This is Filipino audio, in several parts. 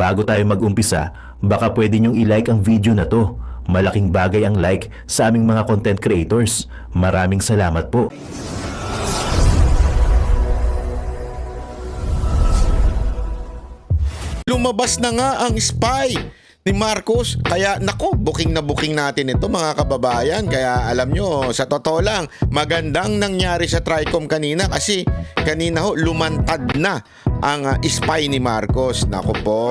bago tayo mag-umpisa, baka pwede nyong i-like ang video na to. Malaking bagay ang like sa aming mga content creators. Maraming salamat po. Lumabas na nga ang spy ni Marcos. Kaya nako, booking na booking natin ito mga kababayan. Kaya alam nyo, sa totoo lang, magandang nangyari sa Tricom kanina kasi kanina ho, lumantad na ang spy ni Marcos. Nako po.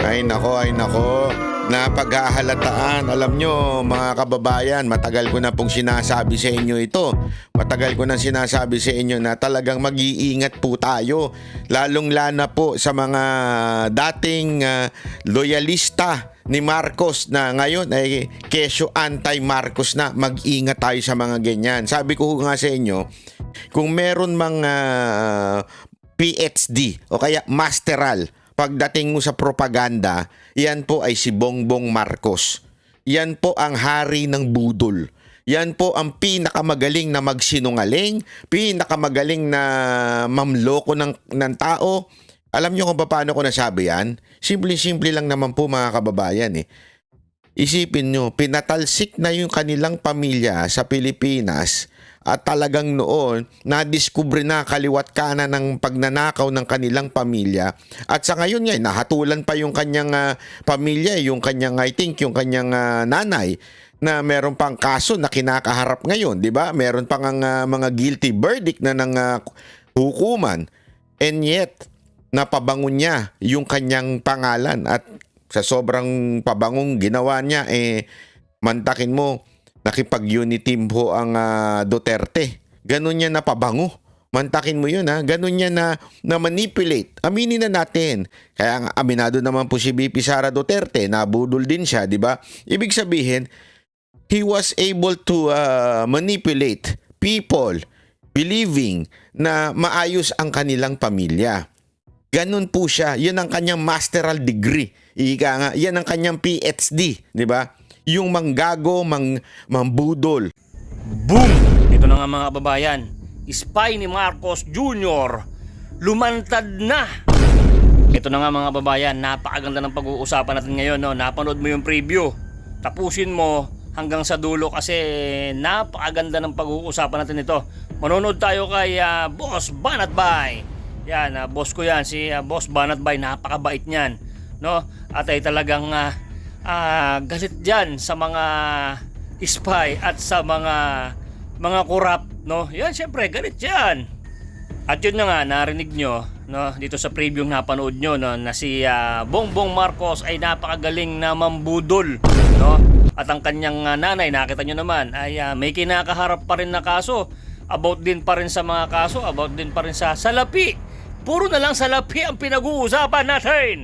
Ay nako. Napaghahalataan. Alam nyo mga kababayan, matagal ko na pong sinasabi sa inyo ito. Matagal ko na sinasabi sa inyo na talagang mag-iingat po tayo. Lalong-lana po sa mga dating loyalista ni Marcos na ngayon ay kesyo anti-Marcos na. Mag-ingat tayo sa mga ganyan. Sabi ko nga sa inyo, kung meron mga PhD o kaya masteral pagdating mo sa propaganda, yan po ay si Bongbong Marcos. Yan po ang hari ng budol. Yan po ang pinakamagaling na magsinungaling, pinakamagaling na mamloko ng tao. Alam nyo kung paano ko nasabi yan? Simple-simple lang naman po mga kababayan eh. Isipin nyo, pinatalsik na yung kanilang pamilya sa Pilipinas at talagang noon nadiskubre na kaliwat kanan ng pagnanakaw ng kanilang pamilya. At sa ngayon nga, nahatulan pa yung kanyang pamilya, yung kanyang, I think, yung kanyang nanay na meron pang kaso na kinakaharap ngayon, di ba? Meron pang mga guilty verdict na ng hukuman. And yet, napabangon niya yung kanyang pangalan at sa sobrang pabangong ginawa niya, mantakin mo, nakipag-unity po ang Duterte. Ganun niya napabango. Mantakin mo yun ha. Ganun niya na manipulate. Aminin na natin. Kaya nga, aminado naman po si BP Sara Duterte. Nabudol din siya, di ba? Ibig sabihin, he was able to manipulate people believing na maayos ang kanilang pamilya. Ganun po siya. Yan ang kanyang masteral degree. Ika nga, yan ang kanyang PhD, di ba? Yung manggago, mambudol. Boom! Ito na nga mga kababayan, spy ni Marcos Jr. lumantad na. Ito na nga mga kababayan, napakaganda ng pag-uusapan natin ngayon. No? Napanood mo yung preview. Tapusin mo hanggang sa dulo kasi napakaganda ng pag-uusapan natin ito. Manonood tayo kay Boss Banatbay. Yan, boss ko yan, si Boss Banatbay. Napakabait niyan. No? At ay talagang galit dyan sa mga spy at sa mga corrupt, no? Yan, syempre, galit dyan. At yun na nga, narinig nyo, no? Dito sa preview napanood nyo, no? Na si Bongbong Marcos ay napakagaling na mambudol, no? At ang kanyang nanay, nakita nyo naman, ay may kinakaharap pa rin na kaso. About din pa rin sa mga kaso, about din pa rin sa salapi. Puro na lang salapi ang pinag-uusapan natin.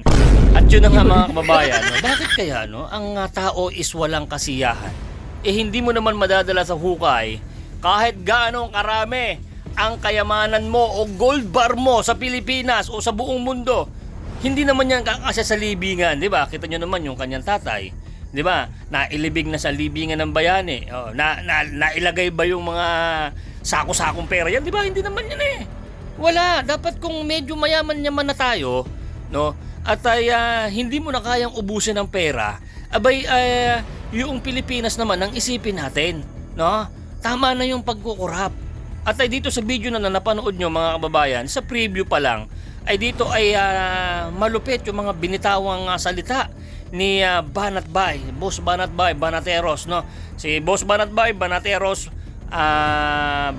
At yun na nga mga kababayan, no? Bakit kaya no, ang tao is walang kasiyahan? Hindi mo naman madadala sa hukay kahit gaano karami ang kayamanan mo o gold bar mo sa Pilipinas o sa buong mundo. Hindi naman yan kakasya sa libingan, di ba? Kita nyo naman yung kanyang tatay, di ba? Nailibing na sa libingan ng bayani. Nailagay ba yung mga sako-sakong pera yan? Di ba? Hindi naman yan eh. Wala. Dapat kung medyo mayaman-yaman na tayo, no? At hindi mo na kayang ubusin ng pera, abay yung Pilipinas naman ang isipin natin, no? Tama na yung pagkukurap. At dito sa video na napanood nyo mga kababayan, sa preview pa lang, ay dito ay malupit yung mga binitawang salita ni Banatbay, Boss Banatbay, Banateros, no? Si Boss Banatbay, Banateros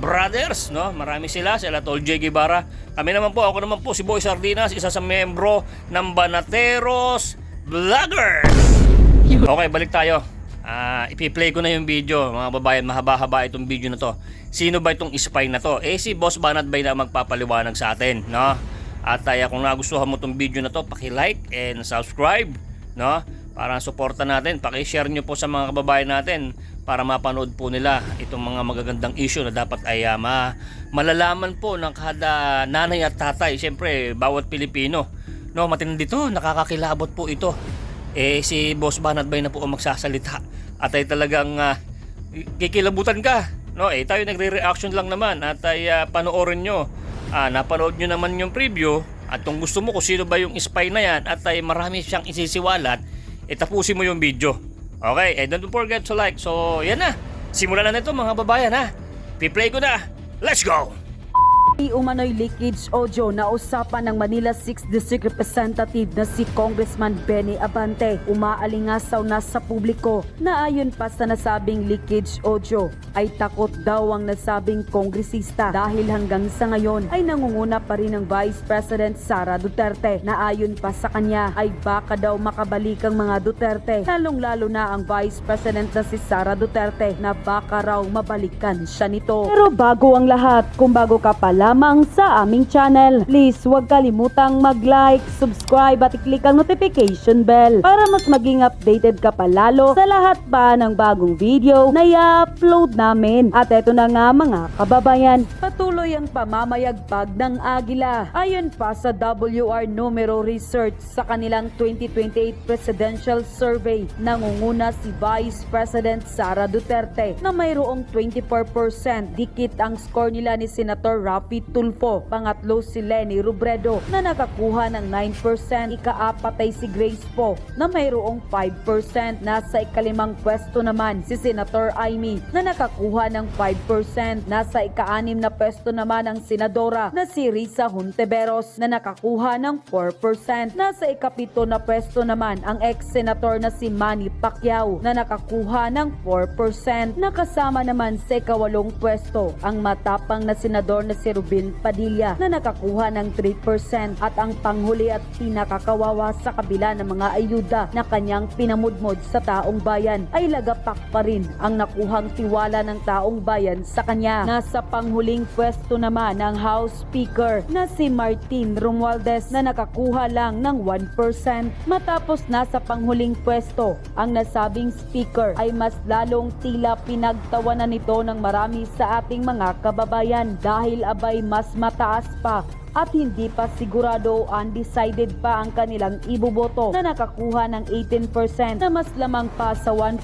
brothers, no? Marami sila Tol J. Guevara. Kami naman po, ako naman po si Boy Sardinas, isa sa membro ng Banateros Vloggers. Okay, balik tayo. Ipi-play ko na yung video, mga babayan, mahaba-haba itong video na to. Sino ba itong spy na to? Si Boss Banatbay na magpapaliwanag sa atin, no? At kung nagustuhan mo itong video na to, paki-like and subscribe, no? Para suporta natin, paki-share nyo po sa mga kababayan natin para mapanood po nila itong mga magagandang issue na dapat ay malalaman po ng kada nanay at tatay. Siyempre, bawat Pilipino, no, matindi to, nakakakilabot po ito. Si Boss Banatbay na po ang magsasalita at ay talagang kikilabutan ka, no? Tayo nagre-reaction lang naman at ay panoorin nyo. Napanood nyo naman yung preview, At kung gusto mo kung sino ba yung spy na yan at ay marami siyang isisiwalat, tapusin mo yung video. Okay, don't forget to like. So, yan na. Simulan na nito mga babayan ha. Pi-play ko na. Let's go! Umano'y leakage audio na usapan ng Manila 6th District Representative na si Congressman Benny Abante. Umaalingasaw na sa publiko na ayon pa sa nasabing leakage audio ay takot daw ang nasabing kongresista dahil hanggang sa ngayon ay nangunguna pa rin ang Vice President Sara Duterte na ayon pa sa kanya ay baka daw makabalik ang mga Duterte, lalong-lalo na ang Vice President na si Sara Duterte na baka raw mabalikan siya nito. Pero bago ang lahat, kung bago ka pa lamang sa aming channel, please huwag kalimutang mag-like, subscribe at i-click ang notification bell para mas maging updated ka pa lalo sa lahat pa ng bagong video na i-upload namin. At eto na nga mga kababayan, patuloy ang pamamayagpag ng Agila. Ayon pa sa WR Numero Research sa kanilang 2028 Presidential Survey, nangunguna si Vice President Sara Duterte na mayroong 24%. Dikit ang score nila ni Senator Raffy Tulfo. Pangatlo si Leni Robredo na nakakuha ng 9%. Ikaapat ay si Grace Poe na mayroong 5%. Nasa ikalimang pwesto naman si Senator Amy na nakakuha ng 5%. Nasa ika-anim na pwesto naman ang Senadora na si Risa Hontiveros na nakakuha ng 4%. Nasa ikapito na pwesto naman ang ex-senator na si Manny Pacquiao na nakakuha ng 4%. Nakasama naman sa ikawalong pwesto ang matapang na senador na si Rubin Padilla na nakakuha ng 3%. At ang panghuli at pinakakawawa sa kabila ng mga ayuda na kanyang pinamudmod sa taong bayan ay lagapak pa rin ang nakuhang tiwala ng taong bayan sa kanya. Nasa panghuling pwesto naman ang House Speaker na si Martin Romualdez na nakakuha lang ng 1%. Matapos nasa panghuling pwesto ang nasabing speaker ay mas lalong tila pinagtawanan nito ng marami sa ating mga kababayan dahil abay mas mataas pa at hindi pa sigurado, undecided pa ang kanilang iboboto na nakakuha ng 18% na mas lamang pa sa 1%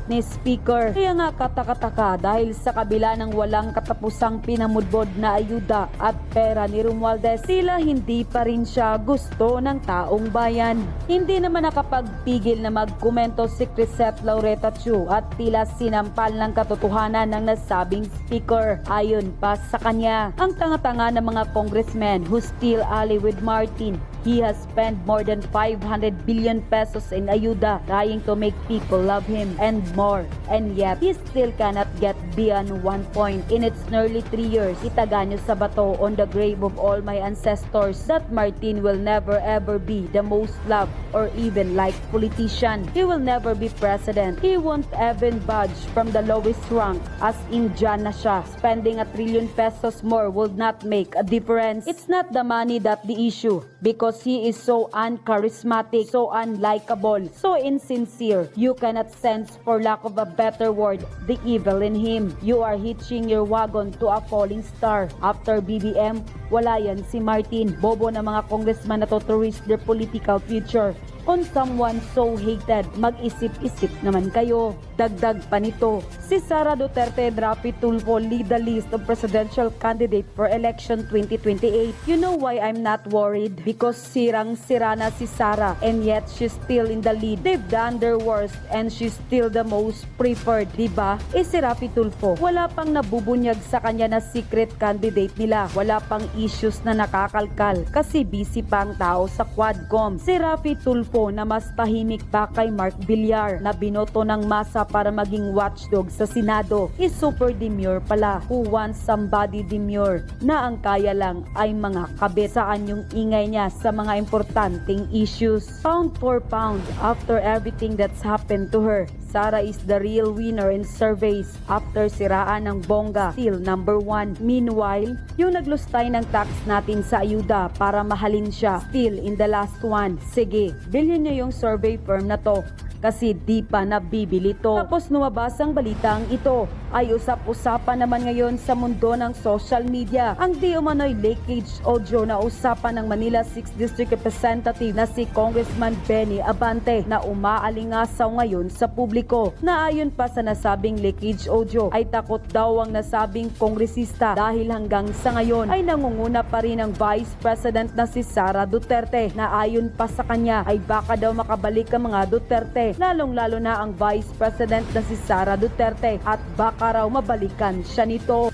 ni Speaker. Kaya nga katakataka dahil sa kabila ng walang katapusang pinamudbod na ayuda at pera ni Romualdez, tila hindi pa rin siya gusto ng taong bayan. Hindi naman nakapagpigil na magkomento si Crisette Laureta Chu at tila sinampal ng katotohanan ng nasabing Speaker. Ayon pa sa kanya, ang tanga-tanga ng mga congressmen who still ally with Martin. He has spent more than 500 billion pesos in ayuda trying to make people love him and more. And yet, he still cannot get beyond 1 point. In its nearly 3 years, itaga nyo sa bato on the grave of all my ancestors that Martin will never ever be the most loved or even liked politician. He will never be president. He won't even budge from the lowest rank as Indian na siya. Spending 1 trillion pesos more will not make a difference. It's not the money that the issue because he is so uncharismatic, so unlikable, so insincere. You cannot sense, for lack of a better word, the evil in him. You are hitching your wagon to a falling star. After BBM, wala yan si Martin. Bobo na mga congressman na to risk their political future on someone so hated. Mag-isip-isip naman kayo. Dagdag pa nito, si Sara Duterte and Raffy Tulfo lead the list of presidential candidate for election 2028. You know why I'm not worried? Because sirang-sira na si Sara and yet she's still in the lead. They've done their worst and she's still the most preferred, diba? Si Raffy Tulfo, wala pang nabubunyag sa kanya na secret candidate nila. Wala pang issues na nakakalkal kasi busy pa ang tao sa Quadcom. Si Raffy Tulfo na mas tahimik pa kay Mark Villar na binoto ng masa para maging watchdog sa Senado is super demure pala. Who wants somebody demure na ang kaya lang ay mga kabit? Saan yung ingay niya sa mga importanteng issues? Pound for pound, after everything that's happened to her, Sara is the real winner in surveys after siraan ng bongga, still number 1. Meanwhile, yung naglustay ng tax natin sa ayuda para mahalin siya, still in the last one. Sige, bilhin nyo yung survey firm na to. kasi di pa nabibili ito. Tapos lumabas ang balitang ito ay usap-usapan naman ngayon sa mundo ng social media. Ang di umano'y leakage audio na usapan ng Manila 6th District Representative na si Congressman Benny Abante na umaalingasaw ngayon sa publiko. Na ayon pa sa nasabing leakage audio ay takot daw ang nasabing kongresista dahil hanggang sa ngayon ay nangunguna pa rin ang Vice President na si Sara Duterte na ayon pa sa kanya ay baka daw makabalik ang mga Duterte, lalong-lalo na ang Vice President na si Sara Duterte at baka raw mabalikan siya nito.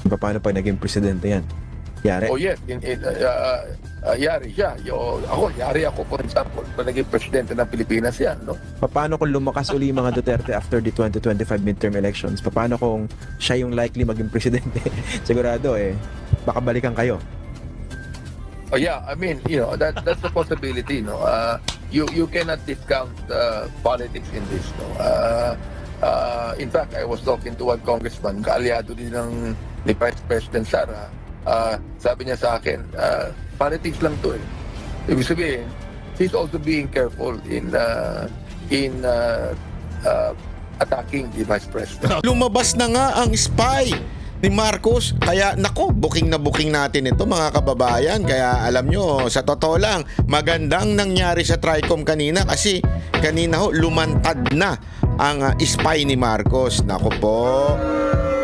Paano pag naging presidente yan? Yari? Oh yes, yari siya. Yari ako, for example, pag naging presidente ng Pilipinas yan, no? Paano kung lumakas uli mga Duterte after the 2025 midterm elections? Paano kung siya yung likely maging presidente? Sigurado baka balikan kayo. Oh yeah, I mean, that's a possibility, no? You cannot discount politics in this, no? In fact, I was talking to one congressman, kaalyado din ni Vice President Sara. Sabi niya sa akin, politics lang to eh. Ibig sabihin, he's also being careful in attacking the Vice President. Lumabas na nga ang spy ni Marcos. Kaya nako, booking na booking natin ito mga kababayan. Kaya alam nyo, sa totoo lang, magandang nangyari sa Tricom kanina kasi kanina lumantad na ang spy ni Marcos. Nako po.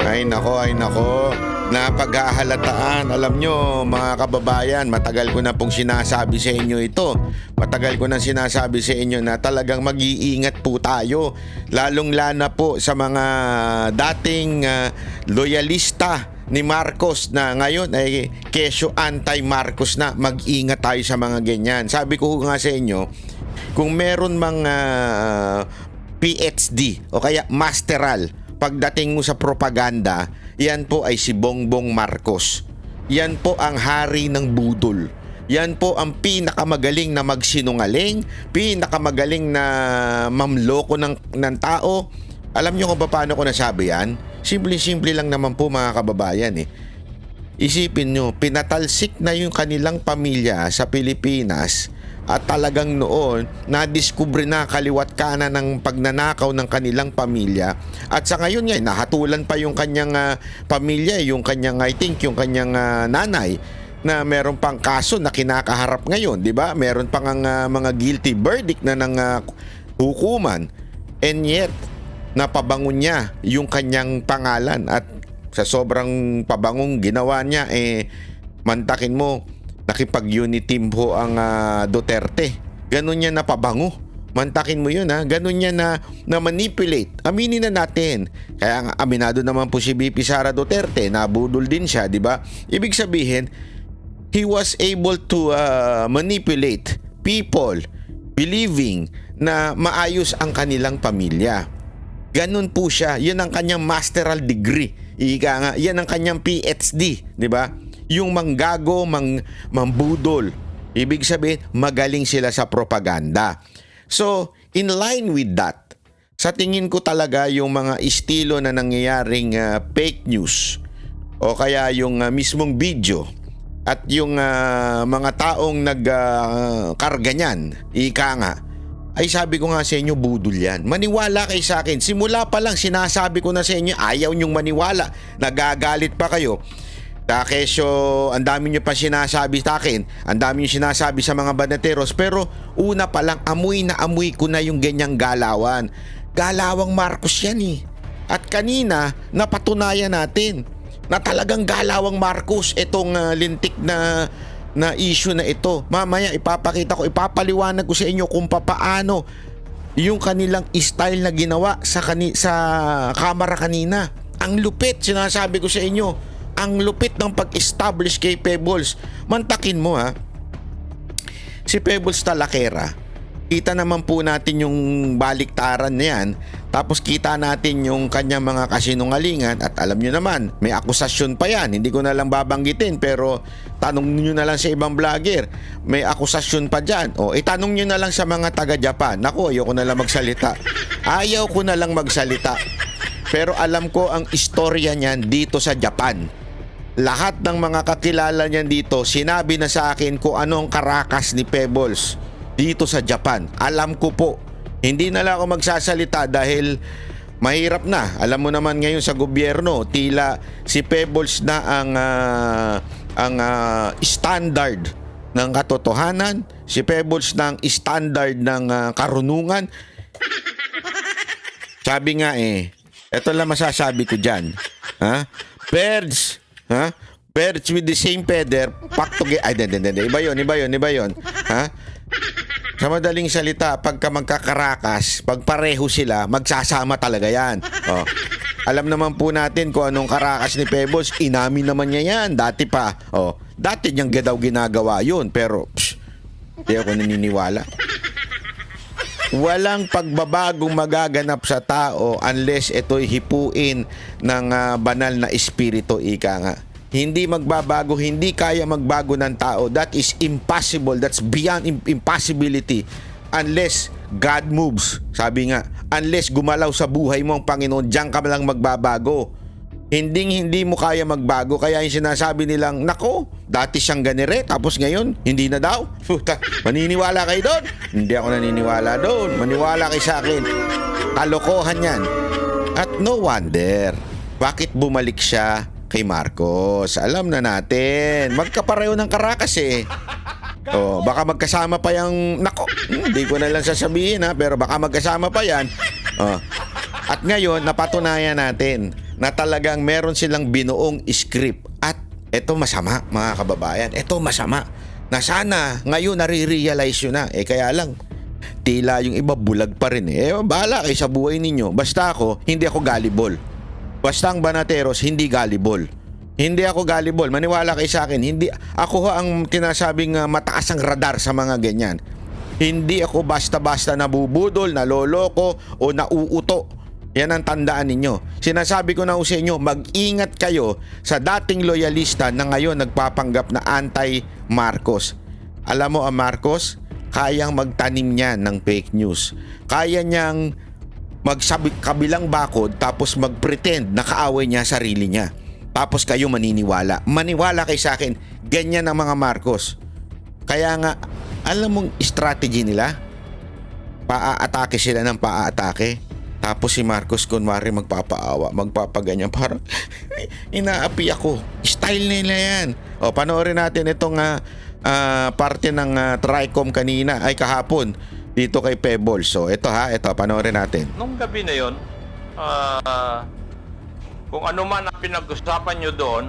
Ay nako. Napaghahalataan. Alam nyo mga kababayan, matagal ko na pong sinasabi sa inyo ito. Matagal ko na sinasabi sa inyo na talagang mag-iingat po tayo. Lalong-lana po sa mga dating loyalista ni Marcos na ngayon ay kesyo anti-Marcos na. Mag-ingat tayo sa mga ganyan. Sabi ko nga sa inyo, kung meron mga PhD o kaya masteral pagdating mo sa propaganda, yan po ay si Bongbong Marcos. Yan po ang hari ng budol. Yan po ang pinakamagaling na magsinungaling, pinakamagaling na mamloko ng tao. Alam nyo kung paano ko nasabi yan? Simple-simple lang naman po mga kababayan eh. Isipin nyo, pinatalsik na yung kanilang pamilya sa Pilipinas at talagang noon nadiskubre na kaliwat kanan ng pagnanakaw ng kanilang pamilya at sa ngayon nga nahatulan pa yung kanyang pamilya, yung kanyang yung kanyang nanay na meron pang kaso na kinakaharap ngayon, di ba? Meron pang mga guilty verdict na ng hukuman and yet napabangon niya yung kanyang pangalan at sa sobrang pabangong ginawa niya mantakin mo nakipag-unity po ang Duterte. Ganun niya napabango. Mantakin mo yun ha. Ganun niya na manipulate. Aminin na natin. Kaya nga aminado naman po si VP Sara Duterte. Nabudol din siya, di ba? Ibig sabihin, he was able to manipulate people believing na maayos ang kanilang pamilya. Ganun po siya. Yan ang kanyang masteral degree. Ika nga, yan ang kanyang PhD, di ba? Yung manggago, mambudol. Ibig sabihin, magaling sila sa propaganda. So, in line with that, sa tingin ko talaga yung mga estilo na nangyayaring fake news o kaya yung mismong video at yung mga taong nagkarga niyan, ika nga, ay sabi ko nga sa inyo, budol yan. Maniwala kayo sa akin. Simula pa lang, sinasabi ko na sa inyo, ayaw nyong maniwala. Nagagalit pa kayo. Kesyo, ang dami nyo pa sinasabi sa akin, ang dami nyo sinasabi sa mga banateros, pero una pa lang, amoy na amoy ko na yung ganyang galawan. Galawang Marcos yan eh. At kanina, napatunayan natin na talagang galawang Marcos itong lintik na issue na ito. Mamaya ipapakita ko, ipapaliwanag ko sa inyo kung paano yung kanilang style na ginawa sa kamera kanina. Ang lupit, sinasabi ko sa inyo. Ang lupit ng pag-establish kay Pebbles. Mantakin mo ha. Si Pebbles Talakera, kita naman po natin yung baliktaran na yan. Tapos kita natin yung kanyang mga kasinungalingan. At alam nyo naman, may akusasyon pa yan. Hindi ko na lang babanggitin, pero tanong nyo na lang sa ibang vlogger. May akusasyon pa dyan. O itanong nyo na lang sa mga taga-Japan. Naku, ayaw ko na lang magsalita. Ayaw ko na lang magsalita. Pero alam ko ang istorya niyan dito sa Japan. Lahat ng mga kakilala niyan dito, sinabi na sa akin kung ano ang karakas ni Pebbles dito sa Japan. Alam ko po Hindi na lang ako magsasalita dahil mahirap na. Alam mo naman ngayon sa gobyerno, tila si Pebbles na ang standard ng katotohanan, si Pebbles na ang standard ng karunungan. Sabi nga ito lang masasabi ko dyan. Ha? Birds, ha? Birds with the same feather, pack together. Ay, iba yun. Ha? Sa madaling salita, pagka magkakarakas, pag pareho sila, magsasama talaga yan. Oh. Alam naman po natin kung anong karakas ni Pebbles, inamin naman niya yan, dati pa. Oh. Dati niyang daw ginagawa yun, pero di ako naniniwala. Walang pagbabagong magaganap sa tao unless ito'y hipuin ng banal na espiritu, ika nga. Hindi magbabago, hindi kaya magbago ng tao. That is impossible. That's beyond impossibility unless God moves. Sabi nga, unless gumalaw sa buhay mo ang Panginoon, diyan ka lang magbabago. Hindi mo kaya magbago. Kaya yung sinasabi nilang, nako, dati siyang ganire, tapos ngayon, hindi na daw. Puta, maniniwala kayo doon? Hindi ako naniniwala doon. Maniwala kayo sa akin. Kalokohan yan. At no wonder, bakit bumalik siya kay Marcos? Alam na natin, magkapareho ng karakas Oh, baka magkasama pa yung nako, hindi ko na lang sasabihin pero baka magkasama pa yan. Oh. At ngayon napatunayan natin na talagang meron silang binuong script at ito masama, mga kababayan. Ito masama. Na sana ngayon nare-realize yun na. Kaya lang tila yung iba bulag pa rin bahala kayo sa buhay ninyo. Basta ako, hindi ako gullible. Basta ang Banateros, hindi gullible. Hindi ako gullible. Maniwala kayo sa akin. Hindi, ako ang tinasabing mataas ang radar sa mga ganyan. Hindi ako basta-basta nabubudol, naloloko, o nauuto. Yan ang tandaan ninyo. Sinasabi ko na sa inyo, mag-ingat kayo sa dating loyalista na ngayon nagpapanggap na anti-Marcos. Alam mo ang Marcos, kayang magtanim niyan ng fake news. Kaya niyang kabilang bakod tapos mag-pretend na kaaway niya sarili niya. Tapos kayo maniniwala. Maniwala kayo sa akin, ganyan ang mga Marcos. Kaya nga, alam mong strategy nila? Paa-atake sila ng paa-atake. Tapos si Marcos kunwari magpapaawa, magpapaganyan. Parang inaapi ako. Style nila yan. O, panoorin natin itong parte ng Tricom kanina, ay kahapon, dito kay Pebbles. So, ito panoorin natin. Nung gabi na yon, kung ano man ang pinag-usapan nyo doon,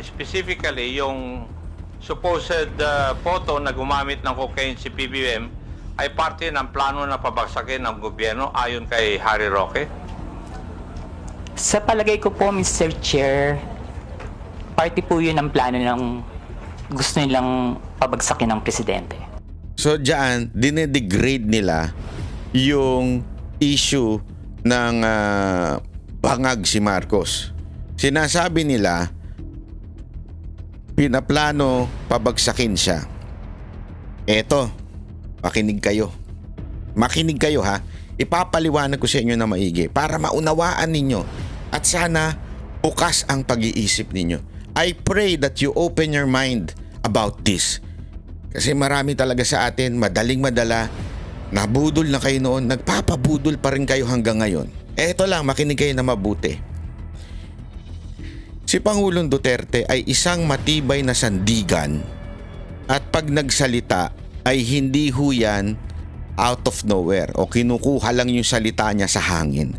specifically yung supposed photo na gumamit ng cocaine si PBBM ay parte ng plano na pabagsakin ng gobyerno ayon kay Harry Roque? Sa palagay ko po, Mr. Chair, parte po yun ang plano ng gusto nilang pabagsakin ng presidente. So diyan, dinedegrade nila yung issue ng bangag si Marcos. Sinasabi nila, pinaplano pabagsakin siya. Eto, makinig kayo. Makinig kayo ha. Ipapaliwanag ko sa inyo na maigi para maunawaan ninyo at sana bukas ang pag-iisip ninyo. I pray that you open your mind about this. Kasi marami talaga sa atin, madaling-madala, nabudol na kayo noon, nagpapabudol pa rin kayo hanggang ngayon. Eto lang, makinig kayo na mabuti. Si Pangulong Duterte ay isang matibay na sandigan at pag nagsalita ay hindi huyan out of nowhere o kinukuha lang yung salita niya sa hangin.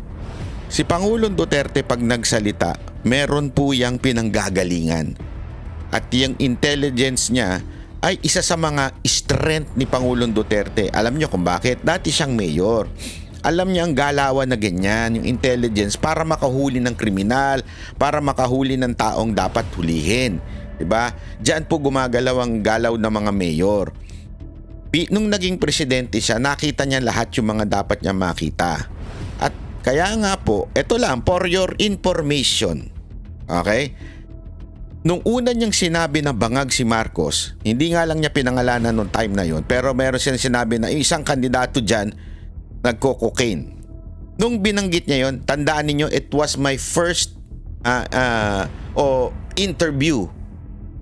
Si Pangulong Duterte pag nagsalita, meron po yang pinanggagalingan. At yung intelligence niya ay isa sa mga strength ni Pangulong Duterte. Alam niyo kung bakit? Dati siyang mayor. Alam niya ang galawan na ganyan, yung intelligence para makahuli ng kriminal, para makahuli ng taong dapat hulihin. Diba? Diyan po gumagalaw ang galaw ng mga mayor. Nung naging presidente siya, nakita niya lahat yung mga dapat niya makita. At kaya nga po, ito lang, for your information. Okay? Nung una niyang sinabi na bangag si Marcos, hindi nga lang niya pinangalanan nung time na yon, pero meron siyang sinabi na isang kandidato dyan, nagko-cocaine. Nung binanggit niya yon, tandaan niyo it was my first interview.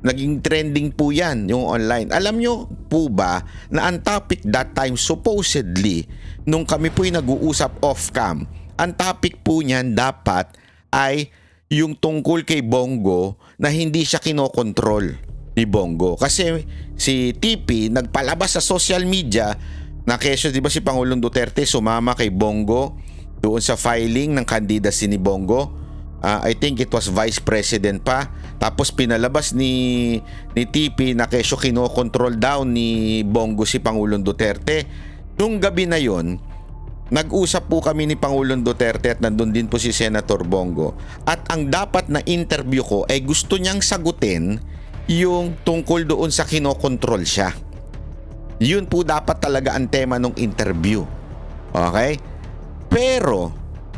Naging trending po yan, yung online. Alam nyo po ba na ang topic that time supposedly nung kami po'y nag-uusap off-cam, ang topic po niyan dapat ay yung tungkol kay Bongo na hindi siya kinokontrol ni Bongo. Kasi si TP nagpalabas sa social media na kesyo, di ba si Pangulong Duterte sumama kay Bongo doon sa filing ng candidacy ni Bongo. I think it was Vice President pa. Tapos pinalabas ni TP na kesyo kinokontrol daw ni Bongo si Pangulong Duterte. Nung gabi na yon, nag-usap po kami ni Pangulong Duterte at nandun din po si Senator Bongo. At ang dapat na interview ko ay gusto niyang sagutin yung tungkol doon sa kinokontrol siya. Yun po dapat talaga ang tema ng interview. Okay? Pero,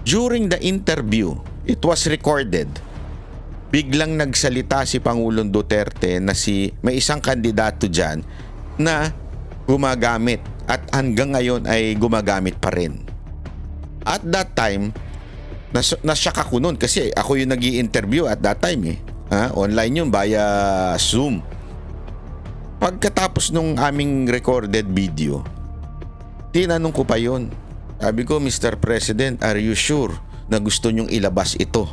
during the interview, it was recorded. Biglang nagsalita si Pangulong Duterte na may isang kandidato dyan na gumagamit at hanggang ngayon ay gumagamit pa rin. At that time, nasyak ako nun kasi ako yung nag-i-interview at that time eh. Online yun via Zoom. Pagkatapos nung aming recorded video, tinanong ko pa yun. Sabi ko, Mr. President, are you sure na gusto nyong ilabas ito?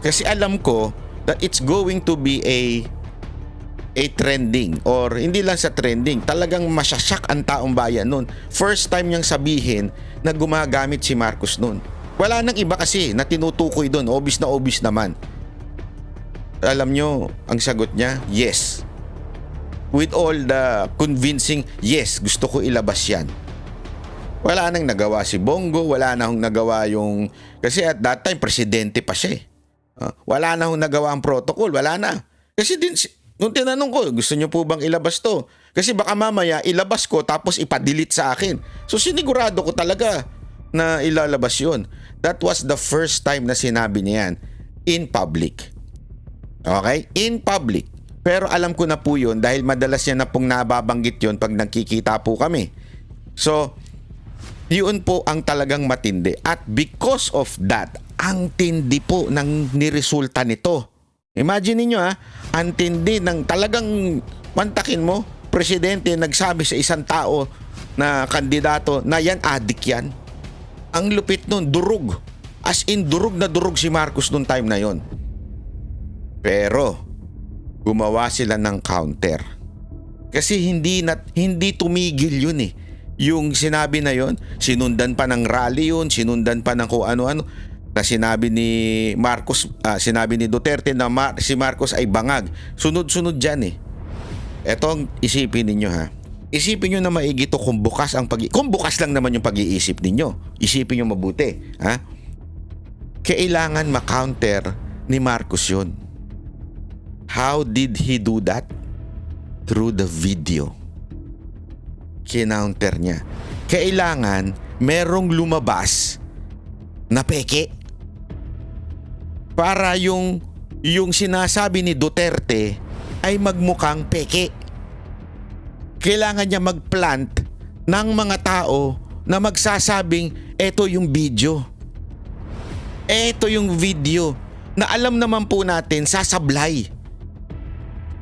Kasi alam ko that it's going to be a trending, or hindi lang sa trending, talagang masasyak ang taong bayan nun. First time niyang sabihin na gumagamit si Marcos nun. Wala nang iba kasi na tinutukoy doon, obvious na obvious naman. Alam nyo, ang sagot niya, yes. With all the convincing, yes, gusto ko ilabas yan. Wala nang nagawa si Bongo, wala nang nagawa yung... Kasi at that time, presidente pa siya. Wala nang nagawa ang protocol, wala na. Kasi din, nung tinanong ko, gusto nyo po bang ilabas to? Kasi baka mamaya ilabas ko tapos ipadelete sa akin. So sinigurado ko talaga na ilalabas yun. That was the first time na sinabi niya yan in public. Okay? In public. Pero alam ko na po yun dahil madalas niya na pong nababanggit yun pag nagkikita po kami. So, yun po ang talagang matindi. At because of that, ang tindi po ng niresulta nito. Imagine niyo ang tindi ng talagang mantakin mo, presidente nagsabi sa isang tao na kandidato na yan, adik yan. Ang lupit nun, durug. As in, durug na durug si Marcos nung time na yon. Pero, gumawa sila ng counter. Kasi hindi tumigil yun eh. Yung sinabi na yon, sinundan pa ng rally yun, sinundan pa ng kung ano-ano. Na sinabi ni Marcos, sinabi ni Duterte na si Marcos ay bangag. Sunod-sunod dyan eh. Eto ang isipin ninyo Isipin nyo na maigi to kung bukas lang naman yung pag-iisip ninyo. Isipin nyo mabuti. Kailangan ma-counter ni Marcos yun. How did he do that? Through the video. Kinounter niya. Kailangan merong lumabas na peke. Para yung sinasabi ni Duterte ay magmukhang peke. Kailangan niya magplant ng mga tao na magsasabing eto yung video. Eto yung video na alam naman po natin sasablay.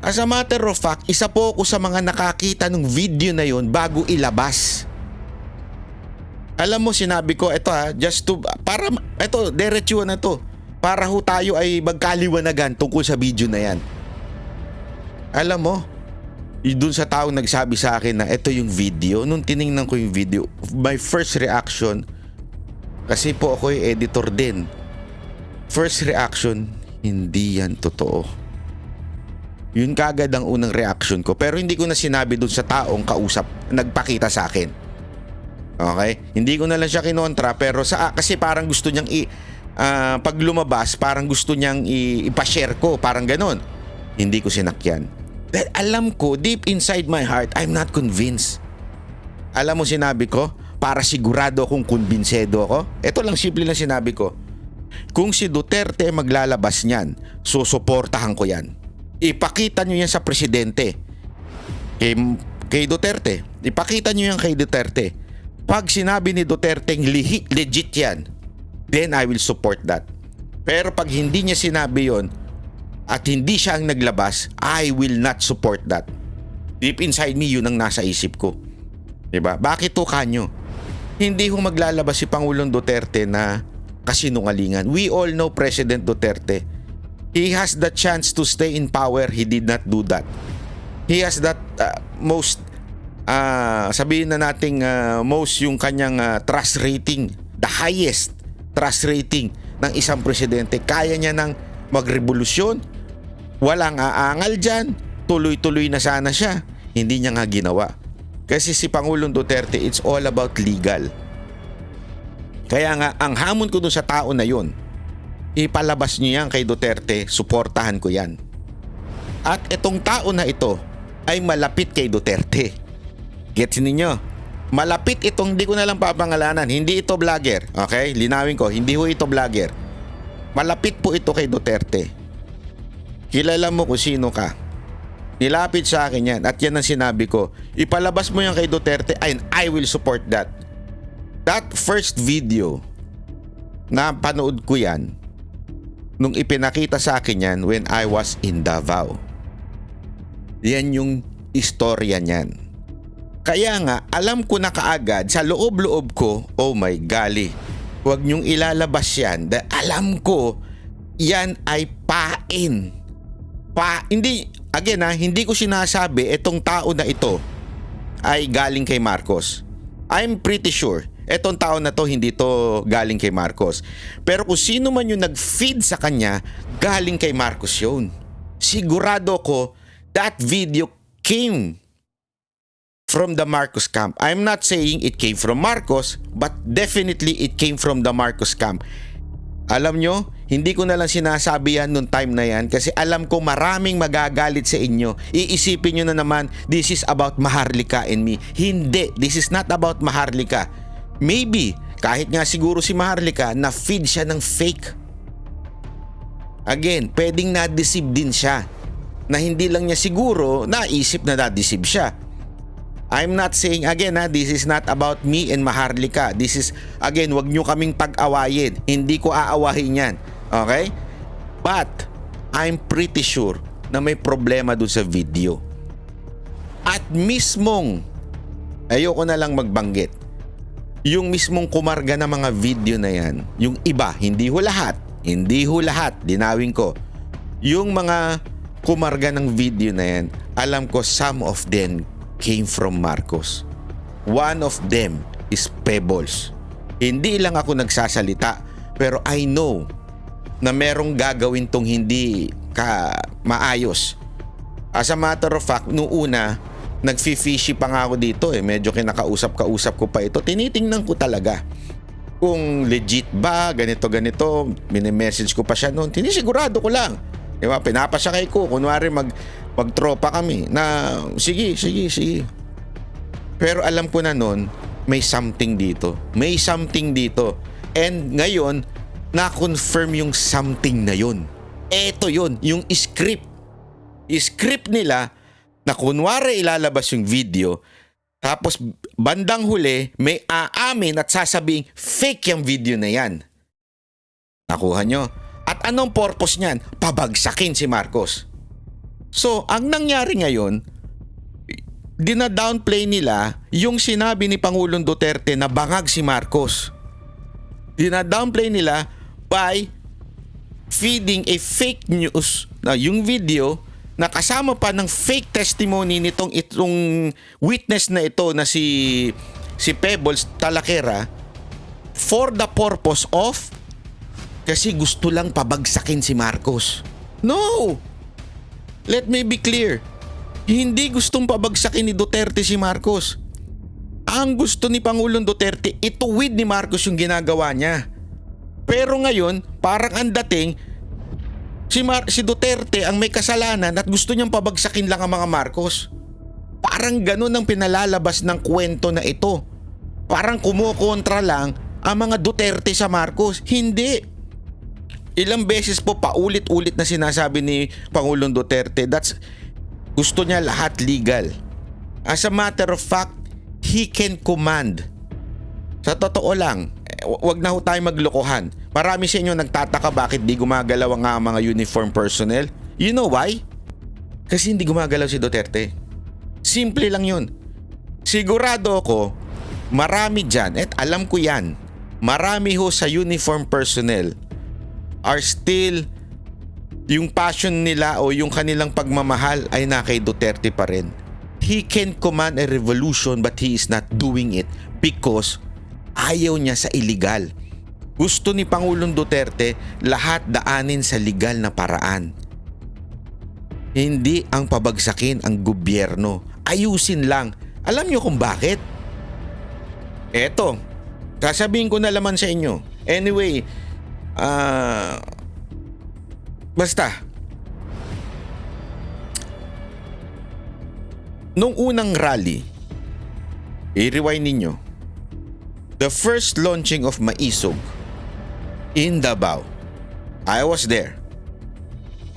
As a matter of fact, isa po ako sa mga nakakita ng video na yon bago ilabas. Alam mo, sinabi ko, diretso na to. Para ho tayo ay magkaliwanagan tungkol sa video na yan. Alam mo, dun sa taong nagsabi sa akin na ito yung video, nung tiningnan ko yung video, my first reaction, kasi po ako yung editor din. First reaction, hindi yan totoo. Yun kagad ang unang reaction ko. Pero hindi ko na sinabi dun sa taong kausap, nagpakita sa akin. Okay? Hindi ko na lang siya kinontra, pero kasi parang gusto niyang pag lumabas, parang gusto niyang ipashare ko, parang ganon. Hindi ko sinakyan. Dahil alam ko, deep inside my heart, I'm not convinced. Alam mo sinabi ko, para sigurado akong kumbinsedo ako. Ito lang, simple lang sinabi ko. Kung si Duterte maglalabas niyan, susuportahan ko yan. Ipakita nyo yan sa presidente. Kay Duterte. Ipakita nyo yan kay Duterte. Pag sinabi ni Duterte legit yan, then I will support that. Pero pag hindi niya sinabi yon at hindi siya ang naglabas, I will not support that. Deep inside me, yun ang nasa isip ko. Diba? Bakit to kanyo? hindi ho maglalabas si Pangulong Duterte na kasinungalingan. We all know President Duterte. He has the chance to stay in power. He did not do that. He has that most, sabihin na nating most yung kanyang trust rating. The highest trust rating ng isang presidente. Kaya niya nang magrevolusyon. Walang aangal dyan. Tuloy-tuloy na sana siya. Hindi niya nga ginawa. Kasi si Pangulong Duterte, it's all about legal. Kaya nga, ang hamon ko dun sa tao na yun, ipalabas niyo yan kay Duterte, suportahan ko yan. At itong tao na ito ay malapit kay Duterte. Gets ninyo? Malapit itong, di ko na lang papangalanan, hindi ito vlogger. Okay? Linawin ko, hindi ho ito vlogger. Malapit po ito kay Duterte. Kilala mo kung sino ka. Nilapit sa akin yan at yan ang sinabi ko. Ipalabas mo yan kay Duterte and I will support that. That first video na panood ko yan nung ipinakita sa akin yan when I was in Davao. Yan yung istorya niyan. Kaya nga alam ko na kaagad sa loob-loob ko, oh my golly, huwag niyong ilalabas yan. Dahil alam ko yan ay pain. Hindi, again hindi ko sinasabi itong tao na ito ay galing kay Marcos. I'm pretty sure itong tao na to hindi to galing kay Marcos. Pero kung sino man yung nag-feed sa kanya, galing kay Marcos yun. Sigurado ko that video came from the Marcos camp. I'm not saying it came from Marcos, but definitely it came from the Marcos camp. Alam nyo, hindi ko na lang sinasabi yan nung time na yan kasi alam ko maraming magagalit sa inyo. Iisipin nyo na naman, this is about Maharlika and me. Hindi, this is not about Maharlika. Maybe, kahit nga siguro si Maharlika, na-feed siya ng fake. Again, pwedeng na-deceive din siya. Na hindi lang niya siguro naisip na na-deceive siya. I'm not saying again this is not about me and Maharlika. This is again, wag nyo kaming pag-awayin. Hindi ko aawahin yan. Okay? But I'm pretty sure na may problema dun sa video. At mismong, ayoko na lang magbanggit, yung mismong kumarga ng mga video na yan, yung iba, hindi ho lahat, dinawin ko, yung mga kumarga ng video na yan, alam ko some of them came from Marcos. One of them is Pebbles. Hindi lang ako nagsasalita, pero I know na merong gagawin tong hindi maayos. As a matter of fact, noong una, nagfi-fishy pa nga ako dito medyo kinakausap-kausap ko pa ito. Tinitingnan ko talaga kung legit ba, ganito, mini-message ko pa siya noon. Tinisigurado ko lang. Diba? Pinapasakay ko. Kunwari magtropa kami na sige. Pero alam ko na noon, may something dito. And ngayon, na-confirm yung something na yun. Eto yun, yung script. Script nila na kunwari ilalabas yung video, tapos bandang huli, may aamin at sasabing fake yung video na yan. Nakuha nyo? At anong purpose niyan? Pabagsakin si Marcos. So, ang nangyari ngayon, dina-downplay nila yung sinabi ni Pangulong Duterte na bangag si Marcos. Dina-downplay nila by feeding a fake news na yung video na kasama pa ng fake testimony itong witness na ito na si Pebbles Talakera for the purpose of kasi gusto lang pabagsakin si Marcos. No! Let me be clear. Hindi gustong pabagsakin ni Duterte si Marcos. Ang gusto ni Pangulong Duterte, ituwid ni Marcos yung ginagawa niya. Pero ngayon, parang ang dating, si Duterte ang may kasalanan at gusto niyang pabagsakin lang ang mga Marcos. Parang ganun ang pinalalabas ng kwento na ito. Parang kumukontra lang ang mga Duterte sa Marcos. Hindi. Ilang beses po paulit-ulit na sinasabi ni Pangulong Duterte gusto niya lahat legal. As a matter of fact, he can command. Sa totoo lang, wag na ho tayo maglokohan. Marami sa inyo nagtataka bakit di gumagalaw ang mga uniform personnel. You know why? Kasi hindi gumagalaw si Duterte. Simple lang yun. Sigurado ako, marami dyan, at alam ko yan, marami ho sa uniform personnel are still, yung passion nila o yung kanilang pagmamahal ay na kay Duterte pa rin. He can command a revolution but he is not doing it because ayaw niya sa illegal. Gusto ni Pangulong Duterte lahat daanin sa legal na paraan. Hindi ang pabagsakin ang gobyerno. Ayusin lang. Alam niyo kung bakit? Eto, sasabihin ko na laman sa inyo. Anyway, basta, nung unang rally, i-rewind ninyo, the first launching of Maisog in Davao, I was there.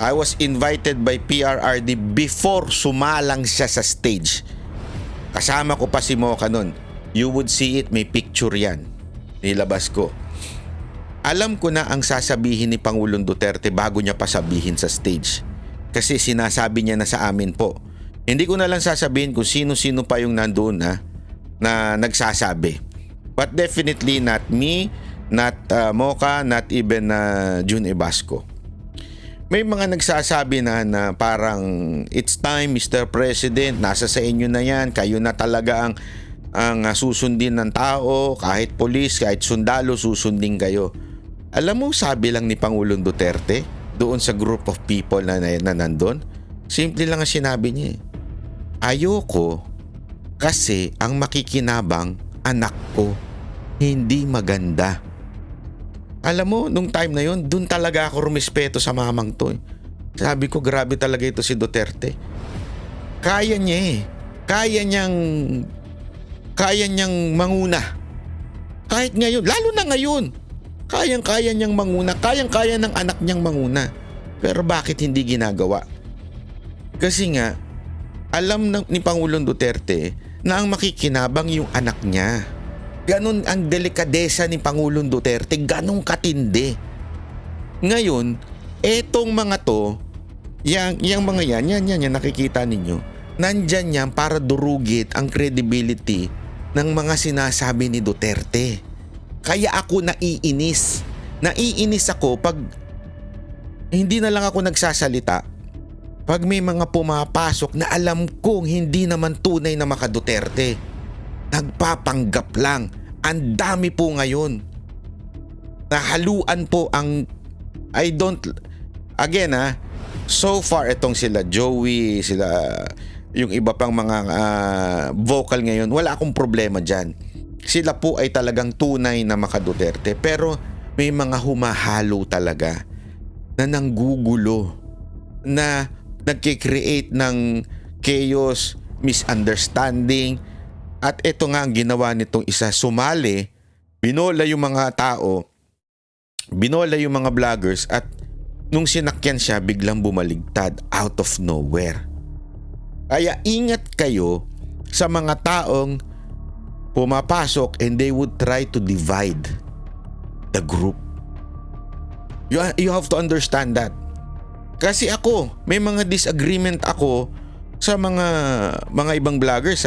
I was invited by PRRD before sumalang siya sa stage. Kasama ko pa si Mocha nun. You would see it, may picture yan. Nilabas ko. Alam ko na ang sasabihin ni Pangulong Duterte bago niya pa sabihin sa stage. Kasi sinasabi niya na sa amin po. Hindi ko na lang sasabihin kung sino-sino pa yung nandoon na nagsasabi. But definitely not me, not Mocha, not even June Ebasco. May mga nagsasabi na parang it's time Mr. President, nasa sa inyo na yan, kayo na talaga ang susundin ng tao, kahit polis, kahit sundalo, susundin kayo. Alam mo, sabi lang ni Pangulong Duterte doon sa group of people na nandun, simple lang ang sinabi niya. Ayoko kasi ang makikinabang anak ko, hindi maganda. Alam mo, nung time na yun, dun talaga ako rumispeto sa mamang to. Sabi ko, grabe talaga ito si Duterte. Kaya niya eh. Kaya niyang manguna. Kahit ngayon, lalo na ngayon. Kayang-kaya niyang manguna. Kayang-kaya ng anak niyang manguna. Pero bakit hindi ginagawa? Kasi nga, alam ni Pangulong Duterte na ang makikinabang yung anak niya. Ganon ang delikadesa ni Pangulong Duterte, ganong katindi. Ngayon, etong mga to, yang mga yan, nakikita ninyo, nandyan yan para durugit ang credibility ng mga sinasabi ni Duterte. Kaya ako naiinis. Naiinis ako pag hindi na lang ako nagsasalita. Pag may mga pumapasok na alam kong hindi naman tunay na maka-Duterte. Nagpapanggap lang. Ang dami po ngayon. Nahaluan po ang so far itong sila Joey, sila yung iba pang mga vocal ngayon, wala akong problema dyan. Sila po ay talagang tunay na maka-Duterte. Pero may mga humahalo talaga na nanggugulo, na nagkikreate ng chaos, misunderstanding. At ito nga ang ginawa nitong isa, sumali, binola yung mga tao, binola yung mga vloggers, at nung sinakyan siya, biglang bumaligtad out of nowhere. Kaya ingat kayo sa mga taong pumapasok and they would try to divide the group. You have to understand that. Kasi ako, may mga disagreement ako sa mga ibang vloggers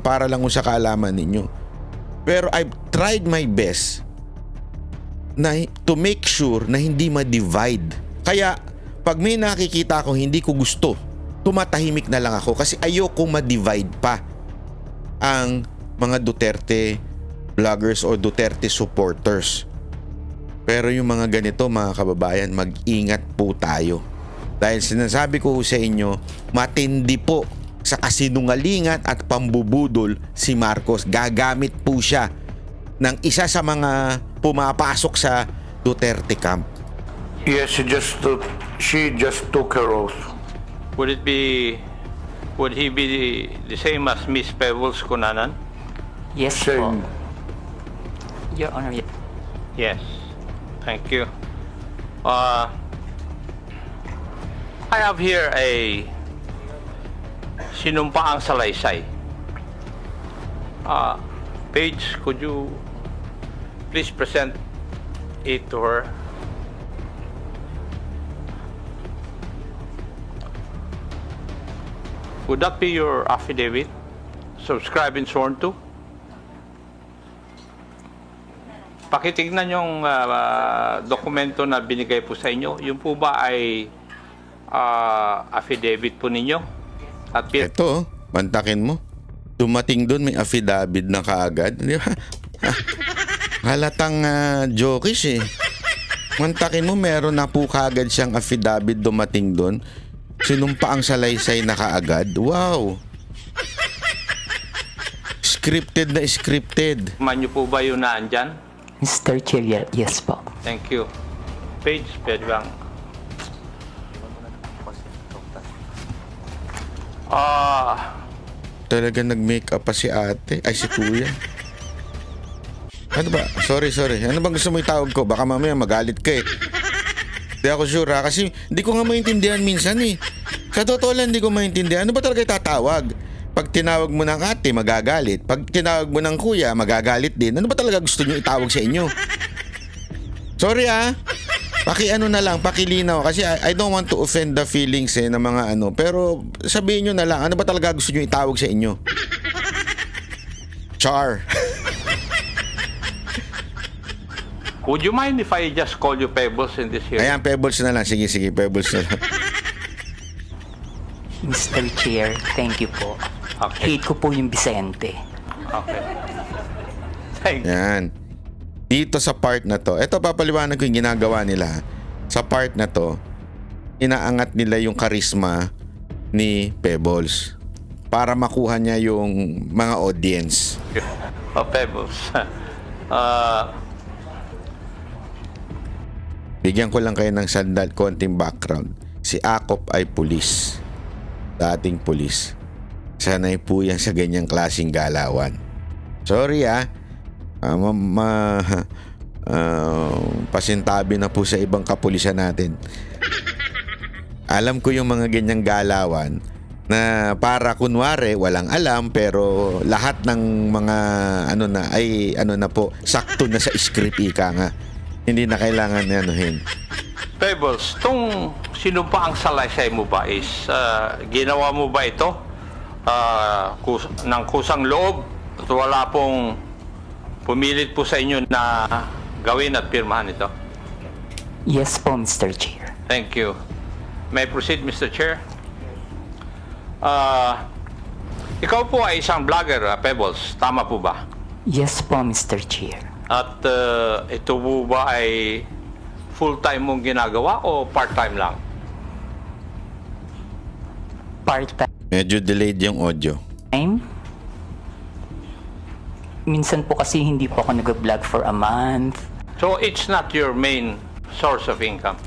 para lang sa kaalaman ninyo. Pero I've tried my best to make sure na hindi ma-divide. Kaya pag may nakikita ako hindi ko gusto, tumatahimik na lang ako kasi ayoko ma-divide pa ang mga Duterte vloggers o Duterte supporters. Pero yung mga ganito, mga kababayan, mag-ingat po tayo. Dahil sinasabi ko sa inyo, matindi po sa kasinungalingan at pambubudol si Marcos. Gagamit po siya ng isa sa mga pumapasok sa Duterte camp. Yes, she just took her oath. Would he be the same as Miss Pebbles Cunanan? Yes po. Same. Your Honor, Yes. Thank you. I have here a sinumpaang salaysay. Paige, could you please present it to her? Would that be your affidavit? Subscribed and sworn to? pakitignan yung dokumento na binigay po sa inyo. Yung po ba ay affidavit po ninyo? At Ito, mantakin mo. Dumating doon, may affidavit na kaagad. Di ba? Halatang jokis eh. Mantakin mo, meron na po kaagad siyang affidavit dumating doon. Sinumpa ang salaysay na kaagad. Wow! Scripted na scripted. man nyo po ba yun na andyan? Mr. Chair, yes po. Thank you. Page, pwede bang? Talaga nag-makeup pa si ate. Ay, si kuya. Ano ba? Sorry. Ano bang gusto mo itawag ko? Baka mamaya magalit ka eh. Hindi ako sure ha. Kasi hindi ko nga maintindihan minsan eh. Sa totoo lang, hindi ko maintindihan. Ano ba talaga itatawag? Pag tinawag mo ng ate, magagalit. Pag tinawag mo ng kuya, magagalit din. Ano ba talaga gusto nyo itawag sa inyo? Sorry ha. Paki-ano na lang, pakilinaw. Kasi I don't want to offend the feelings ng mga ano. Pero sabihin nyo na lang, ano ba talaga gusto nyo itawag sa inyo? Char. Would you mind if I just call you Pebbles in this hearing? Ayan, Pebbles na lang. Sige, Pebbles na lang. Mr. Chair, thank you po. Okay. Hate ko po yung Vicente. Okay. Thank you. Yan. Dito sa part na to, ito papaliwanag ko yung ginagawa nila. Sa part na to, inaangat nila yung karisma ni Pebbles para makuha niya yung mga audience. Pebbles. Bigyan ko lang kayo ng sandal, konting background. Si Akop ay pulis. Dating pulis. Sanay po yan sa ganyang klaseng galawan. Sorry pasintabi na po sa ibang kapulisan natin. Alam ko yung mga ganyang galawan na para kunwari walang alam pero lahat ng mga ano na po sakto na sa script ika nga. Hindi na kailangan anuhin. Pebbles, tong sinumpa ang salaysay mo ba is ginawa mo ba ito ng kusang loob at wala pong pumilit po sa inyo na gawin at pirmahan ito? Yes po, Mr. Chair. Thank you. May I proceed, Mr. Chair? Ikaw po ay isang vlogger, Pebbles. Tama po ba? Yes po, Mr. Chair. At ito po ba ay full-time mong ginagawa o part-time lang? Part-time. Medyo delayed yung audio. Minsan po kasi hindi po ako nag-vlog for a month. So it's not your main source of income?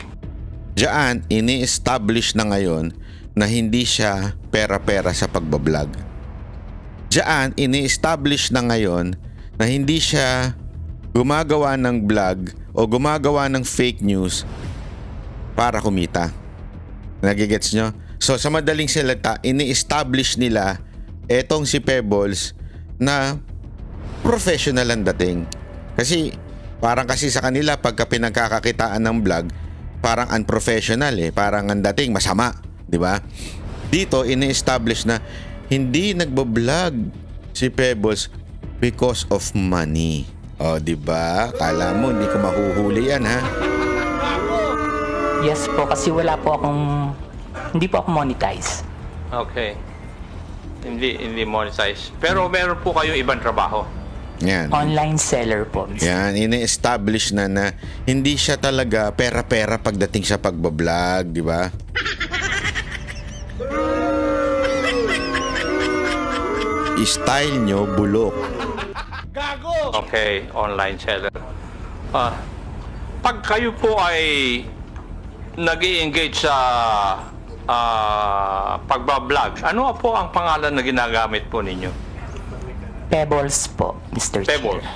Diyan, ini-establish na ngayon na hindi siya pera-pera sa pagbablog. Diyan, ini-establish na ngayon na hindi siya gumagawa ng vlog o gumagawa ng fake news para kumita. Nagigets nyo? So sa madaling salita, ini-establish nila etong si Pebbles na professional ang dating. Kasi parang kasi sa kanila pagka pinagkakakitaan ng vlog, parang unprofessional eh. Parang ang dating masama, di ba? Dito ini-establish na hindi nagbo-vlog si Pebbles because of money. O, di ba? Kala mo hindi ko mahuhuli yan, ha? Yes po, kasi hindi po ako monetize. Okay. Hindi monetize. Pero meron po kayo ibang trabaho? Yan. Online seller po, Mr. Yan, ini-establish na hindi siya talaga pera-pera pagdating sa pagbablog, di ba? Style nyo, bulok. Okay, online seller. Pag kayo po ay nag-i-engage sa pagbablog, ano po ang pangalan na ginagamit po ninyo? Pebbles po, Mr. Pebbles. Chair.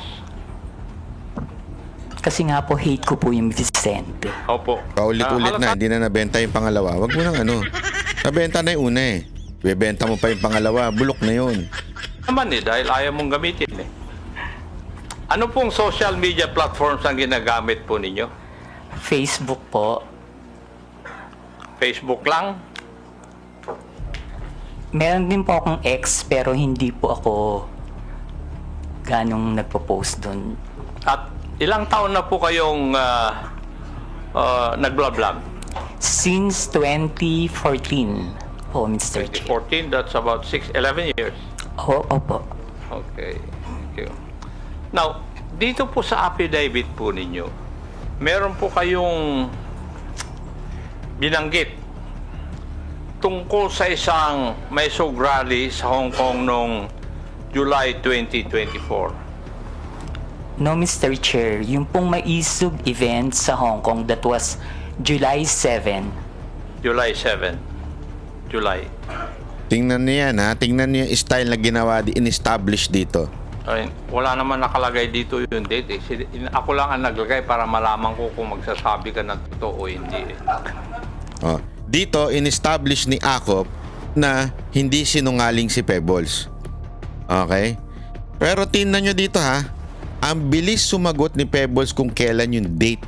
Kasi nga po, hate ko po yung Vicente. Opo. Paulit-ulit na, Halata- hindi na nabenta yung pangalawa. Wag mo nang ano. Nabenta na yung una eh. Bebenta mo pa yung pangalawa, bulok na yun. Naman dahil ayaw mong gamitin eh. Ano pong social media platforms ang ginagamit po ninyo? Facebook po. Facebook lang? Meron din po akong ex, pero hindi po ako ganong nagpo-post doon. At ilang taon na po kayong nag-vlog? Since 2014 po, Mr. Chair. 2014, that's about 11 years. Opo. Okay, thank you. Now, dito po sa affidavit po ninyo, meron po kayong binanggit tungkol sa isang Maisog rally sa Hong Kong noong July 2024. No, Mr. Chair, yung pong maisog event sa Hong Kong, that was July 7. July 7. July. Tingnan niyo yan ha. Tingnan niyo yung style na ginawa, in-establish dito. Ay, wala naman nakalagay dito yung date eh. Ako lang ang naglagay para malaman ko kung magsasabi ka ng totoo o hindi eh. Oh. Dito, in-establish ni Akop na hindi sinungaling si Pebbles. Okay? Pero tingnan nyo dito ha. Ang bilis sumagot ni Pebbles kung kailan yung date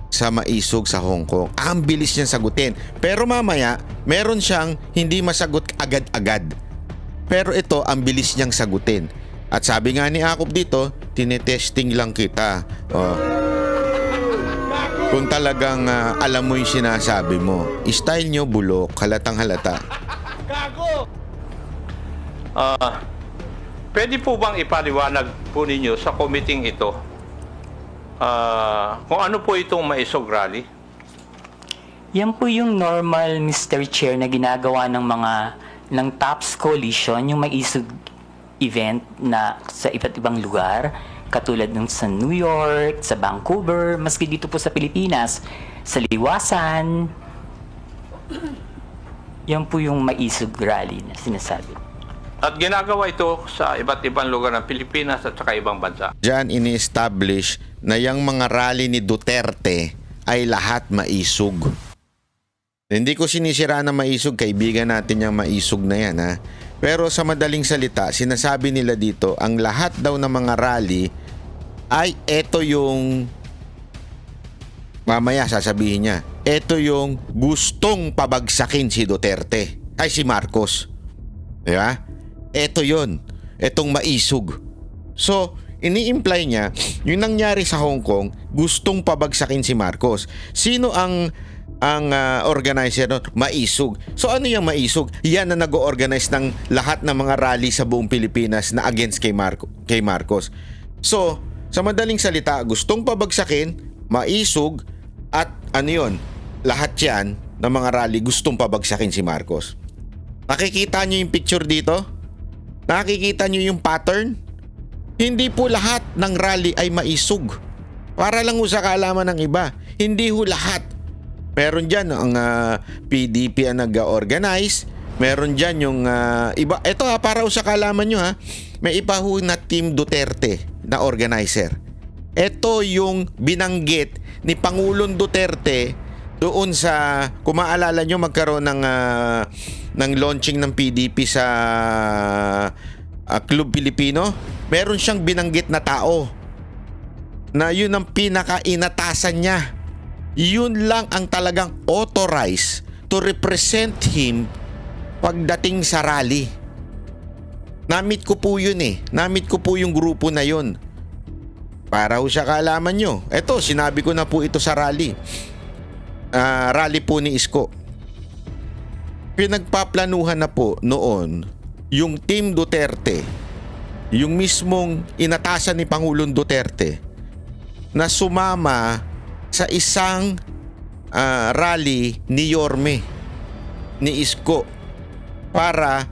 sa maisog sa Hong Kong. Ang bilis niyang sagutin. Pero mamaya, meron siyang hindi masagot agad-agad. Pero ito, ang bilis niyang sagutin. At sabi nga ni Akop dito, tinetesting lang kita. Oh. Kung talagang alam mo yung sinasabi mo. Style nyo bulok, halatang halata. Pwede po bang ipaliwanag po ninyo sa committee ito kung ano po itong Maisog Rally? Yan po yung normal, Mr. Chair, na ginagawa ng TOPS Coalition, yung maisog event na sa iba't ibang lugar, katulad ng sa New York, sa Vancouver, maski dito po sa Pilipinas, sa Liwasan. Yan po yung maisog rally na sinasabi. At ginagawa ito sa iba't ibang lugar ng Pilipinas at saka ibang bansa. Diyan ini-establish na yung mga rally ni Duterte ay lahat maisog. Hindi ko sinisira na maisog, kaibigan natin yung maisog na yan ha. Pero sa madaling salita, sinasabi nila dito, ang lahat daw ng mga rally ay eto yung, mamaya sasabihin niya, eto yung gustong pabagsakin si Duterte, ay si Marcos. Di ba? Eto yun, etong maisog. So, ini-imply niya, yung nangyari sa Hong Kong, gustong pabagsakin si Marcos. Sino ang organizer nun? Maisog. So ano yung maisog? Yan na nag-organize ng lahat ng mga rally sa buong Pilipinas na against kay Marcos. So, sa madaling salita, gustong pabagsakin, maisog, at ano yun? Lahat yan ng mga rally gustong pabagsakin si Marcos. Nakikita nyo yung picture dito? Nakikita nyo yung pattern? Hindi po lahat ng rally ay maisog. Para lang sa kaalaman ng iba. Hindi ho lahat. Meron dyan ang PDP ang nag-organize. Meron dyan yung iba. Ito para sa kaalaman nyo ha. May iba ho na Team Duterte na organizer. Ito yung binanggit ni Pangulong Duterte doon sa, kung maalala nyo, magkaroon ng launching ng PDP sa Club Pilipino. Meron siyang binanggit na tao na yun ang pinaka-inatasan niya. Yun lang ang talagang authorized to represent him pagdating sa rally. Namit ko po yun eh. Namit ko po yung grupo na yun. Para ho sa kaalaman nyo. Eto, sinabi ko na po ito sa rally. Rally po ni Isko. Pinagpaplanuhan na po noon yung Team Duterte, yung mismong inatasan ni Pangulong Duterte na sumama sa isang rally ni Yorme, ni Isko, para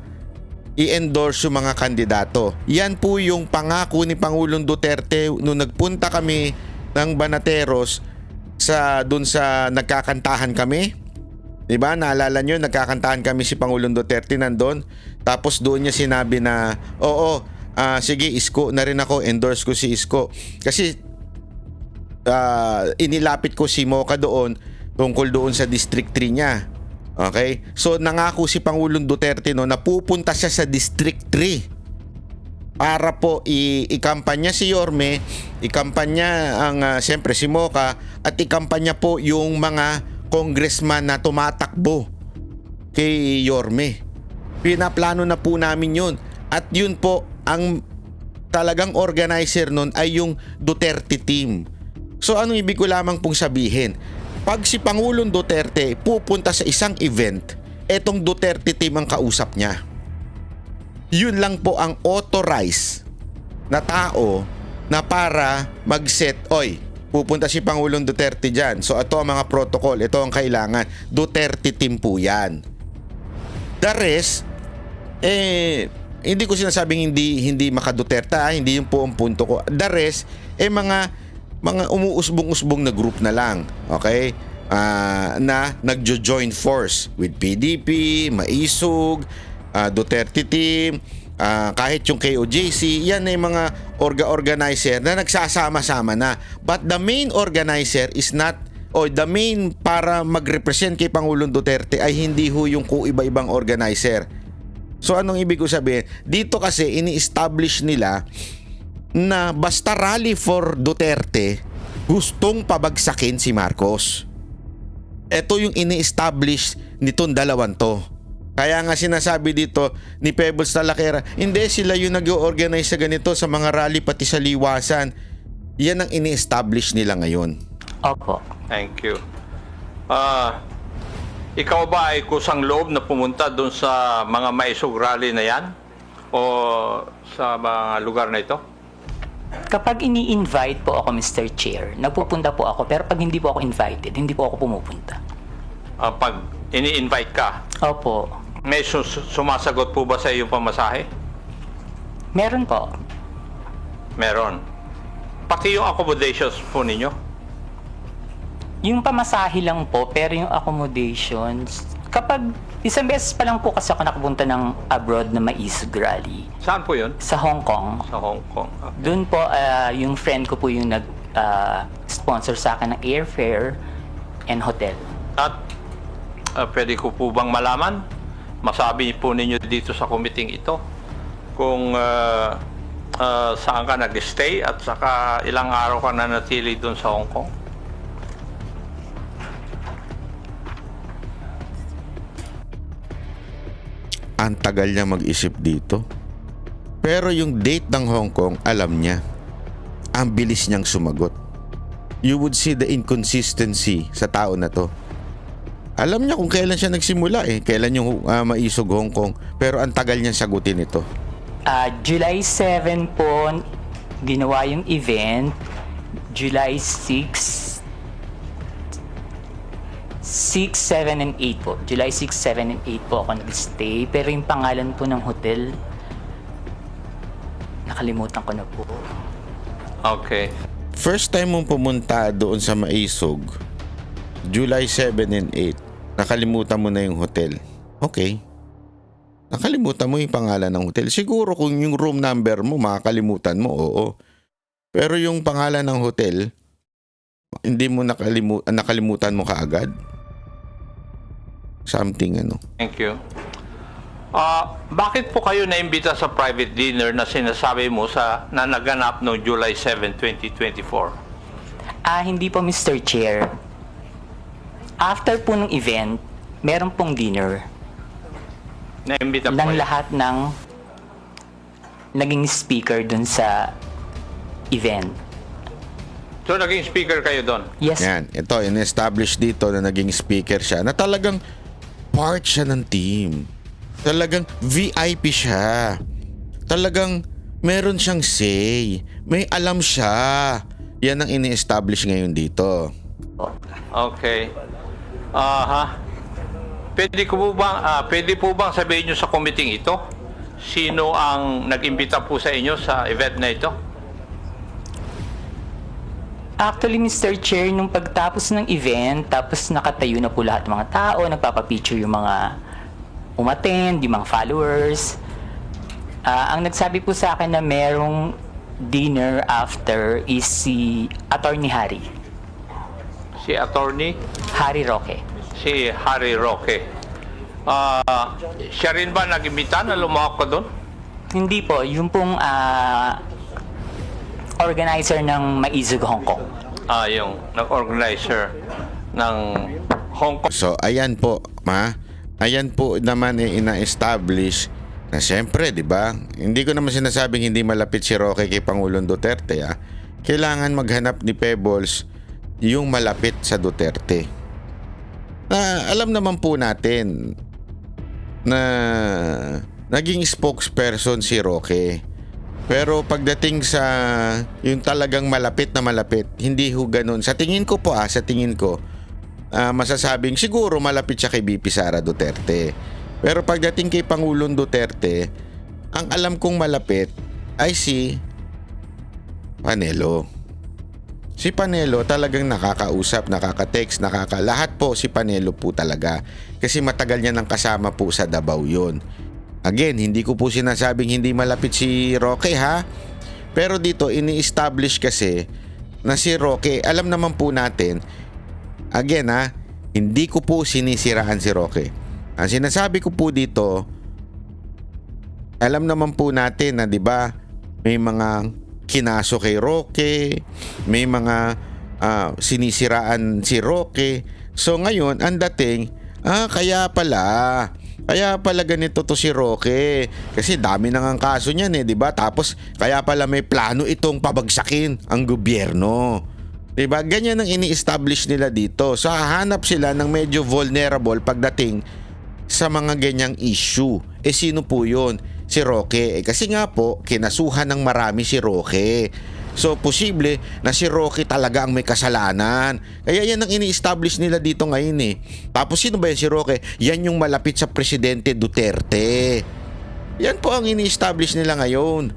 i-endorse yung mga kandidato. Yan po yung pangako ni Pangulong Duterte nung nagpunta kami ng Banateros dun sa nagkakantahan kami. Diba? Naalala nyo, nagkakantahan kami si Pangulong Duterte nandun. Tapos doon niya sinabi na, oo, sige, Isko na rin ako, endorse ko si Isko. Kasi inilapit ko si Mocha doon tungkol doon sa District 3 niya. Okay? So nangako si Pangulong Duterte no na pupunta siya sa District 3 para po ikampanya si Yorme, ikampanya ang siyempre si Mocha, at ikampanya po yung mga congressman na tumatakbo kay Yorme. Pinaplano na po namin yun. At yun po ang talagang organizer nun ay yung Duterte team. So anong ibig ko lamang pong sabihin? Pag si Pangulong Duterte pupunta sa isang event, etong Duterte team ang kausap niya. Yun lang po ang authorized na tao na para mag-set, oy, pupunta si Pangulong Duterte dyan. So ito ang mga protocol, ito ang kailangan. Duterte team po yan. The rest, hindi ko sinasabing hindi maka-Duterte, hindi yung po ang punto ko. The rest, mga umuusbong-usbong na group na lang, okay? Na nagjo-join force with PDP, Maisog, Duterte team, kahit yung KOJC, yan ay mga organizer na nagsasama-sama na. But the main organizer is not, o the main para mag-represent kay Pangulong Duterte ay hindi ho yung iba-ibang organizer. So anong ibig ko sabihin? Dito kasi ini-establish nila na basta rally for Duterte, gustong pabagsakin si Marcos. Ito yung ini-establish nitong dalawang to. Kaya nga sinasabi dito ni Pebbles Talakera, hindi sila yung nag-organize sa ganito sa mga rally pati sa liwasan. Yan ang ini-establish nila ngayon. Opo. Thank you. Ikaw ba ay kusang loob na pumunta doon sa mga Maisog rally na yan? O sa mga lugar na ito? Kapag ini-invite po ako, Mr. Chair, nagpupunta po ako. Pero pag hindi po ako invited, hindi po ako pumupunta. Pag ini-invite ka, Opo. may sumasagot po ba sa iyong pamasahe? Meron po. Meron. Pati yung accommodations po ninyo? Yung pamasahe lang po, pero yung accommodations, kapag isang beses pa lang po kasi ako nakapunta ng abroad na Maisog rally Saan po yun? sa Hong Kong. Sa Hong Kong. Doon po, yung friend ko po yung nag-sponsor sa akin ng airfare and hotel. At pwede ko po bang malaman? Masabi po ninyo dito sa committee ito kung saan ka nag-stay at saka ilang araw ka nanatili doon sa Hong Kong? Ang tagal niya mag-isip dito. Pero yung date ng Hong Kong, alam niya. Ang bilis niyang sumagot. You would see the inconsistency sa tao na to. Alam niya kung kailan siya nagsimula kailan yung Maisog Hong Kong. Pero ang tagal niyang sagutin ito. July 7 po, ginawa yung event. July 6, 7, and 8 po. July 6, 7, and 8 po ako nag-stay. Pero yung pangalan po ng hotel, nakalimutan ko na po. Okay. First time mong pumunta doon sa Maisog, July 7 and 8, nakalimutan mo na yung hotel. Okay. Nakalimutan mo yung pangalan ng hotel. Siguro kung yung room number mo, makakalimutan mo, oo. Pero yung pangalan ng hotel, hindi mo nakalimutan mo kaagad. Something Thank you. Bakit po kayo naimbita sa private dinner na sinasabi mo na naganap noong July 7, 2024? Hindi po, Mr. Chair. After po ng event, meron pong dinner Naimbita po ng kayo? lahat ng naging speaker dun sa event. So naging speaker kayo doon? Yes. Yan, ito, in-establish dito na naging speaker siya na talagang part siya ng team. Talagang VIP siya. Talagang meron siyang say. May alam siya. Yan ang ini-establish ngayon dito. Okay. Pwede po bang sabihin nyo sa committee ito? Sino ang nag-imbita po sa inyo sa event na ito? Actually, Mr. Chair, nung pagtapos ng event, tapos nakatayo na po lahat ng mga tao, nagpapapicture yung mga umattend, yung mga followers. Ang nagsabi po sa akin na merong dinner after is si Attorney Harry. Si Attorney? Harry Roque. Si Harry Roque. Siya rin ba nag-imbita na lumahok ka doon? Hindi po, yung pong organizer ng Maisog Hong Kong. Yung nag-organizer ng Hong Kong. So, ayan po, ayan po naman ina-establish na siyempre, di ba? Hindi ko naman sinasabing hindi malapit si Roque kay Pangulong Duterte, kailangan maghanap ni Pebbles yung malapit sa Duterte. Alam naman po natin na naging spokesperson si Roque. Pero pagdating sa yung talagang malapit na malapit, hindi ho ganun. Sa tingin ko po masasabing siguro malapit siya kay BP Sara Duterte. Pero pagdating kay Pangulong Duterte, ang alam kong malapit ay si Panelo. Si Panelo talagang nakakausap, nakaka-text, lahat po si Panelo po talaga. Kasi matagal niya nang kasama po sa Davao yun. Again, hindi ko po sinasabing hindi malapit si Roque ha. Pero dito ini-establish kasi na si Roque, alam naman po natin, again ha, hindi ko po sinisiraan si Roque. Ang sinasabi ko po dito, alam naman po natin na 'di ba, may mga kinaso kay Roque, may mga sinisiraan si Roque. So ngayon, ang dating, kaya pala ganito to si Roque. Kasi dami nang ang kaso niyan 'di ba? Tapos kaya pala may plano itong pabagsakin ang gobyerno. 'Di ba? Ganyan ang ini-establish nila dito. So hahanap sila ng medyo vulnerable pagdating sa mga ganyang issue. Sino po 'yon? Si Roque. Kasi nga po, kinasuhan ng marami si Roque. So, posible na si Roque talaga ang may kasalanan. Kaya yan ang ini-establish nila dito ngayon eh. Tapos sino ba yan si Roque? Yan yung malapit sa Presidente Duterte. Yan po ang ini-establish nila ngayon.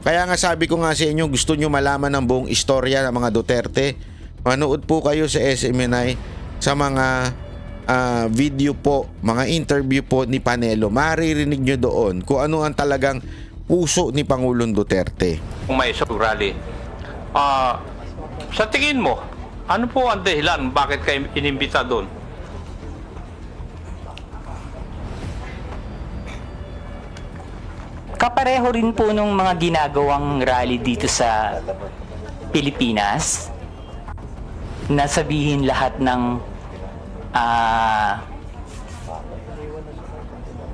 Kaya nga sabi ko nga sa inyo, gusto nyo malaman ng buong istorya ng mga Duterte? Manood po kayo sa SMNI sa mga video po, mga interview po ni Panelo. Maririnig nyo doon kung ano ang talagang puso ni Pangulong Duterte. Kung may isang rally. Sa tingin mo, ano po ang dahilan bakit kayo inimbita doon? Kapareho rin po nung mga ginagawang rally dito sa Pilipinas na sabihin lahat ng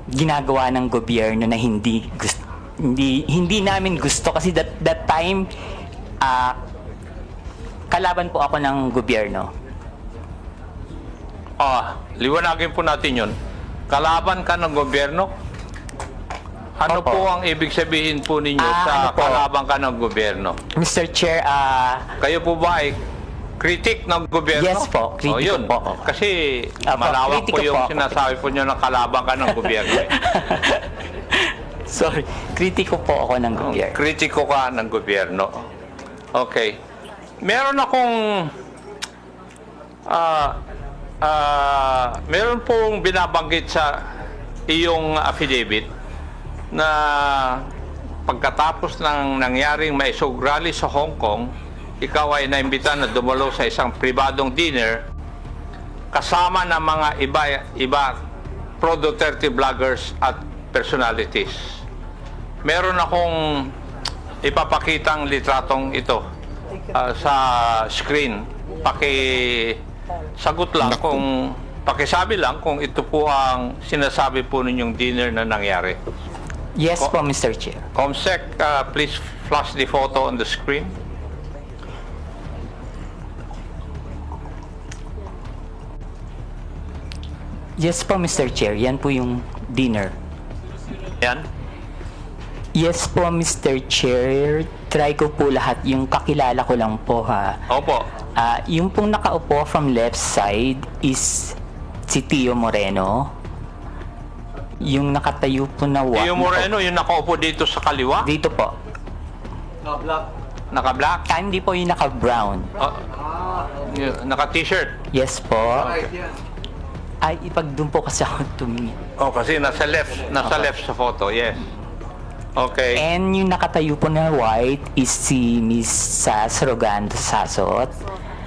ginagawa ng gobyerno na hindi namin gusto kasi that time kalaban po ako ng gobyerno. Liwanagin po natin yun. Kalaban ka ng gobyerno? Ano Opo. po ang ibig sabihin po ninyo sa ano po? kalaban ka ng gobyerno? Mr. Chair, Kayo po ba ay critic ng gobyerno? Yes po, kritiko yun. po. Kasi Opo, malawak po kritiko yung po. sinasabi po nyo na kalaban ka ng gobyerno. sorry, kritiko po ako ng gobyerno. Kritiko ka ng gobyerno. Okay. Meron akong meron pong binabanggit sa iyong affidavit na pagkatapos ng nangyaring maisog rally sa Hong Kong, ikaw ay naimbita na dumalo sa isang pribadong dinner kasama ng mga iba pro-Duterte vloggers at personalities. Meron akong ipapakitang litratong ito sa screen. Pakisagot lang kung pakisabi lang kung ito po ang sinasabi po ninyong dinner na nangyari. Yes po, Mr. Chair. Comsec, please flash the photo on the screen. Yes po, Mr. Chair. Yan po yung dinner. Yan. Yes po, Mr. Chair. Try ko po lahat. Yung kakilala ko lang po, ha. Opo. Yung pong nakaupo from left side is si Tio Moreno. Yung nakatayo po na Tio Moreno, yung nakaupo dito sa kaliwa? Dito po. Naka-black? Hindi po yung naka-brown. Naka-t-shirt? Yes po. Ay, ipagdun po kasi ako tumingin. Kasi nasa left sa photo, yes. Okay. And yung nakatayo po na white is si Miss Srogando Sasot.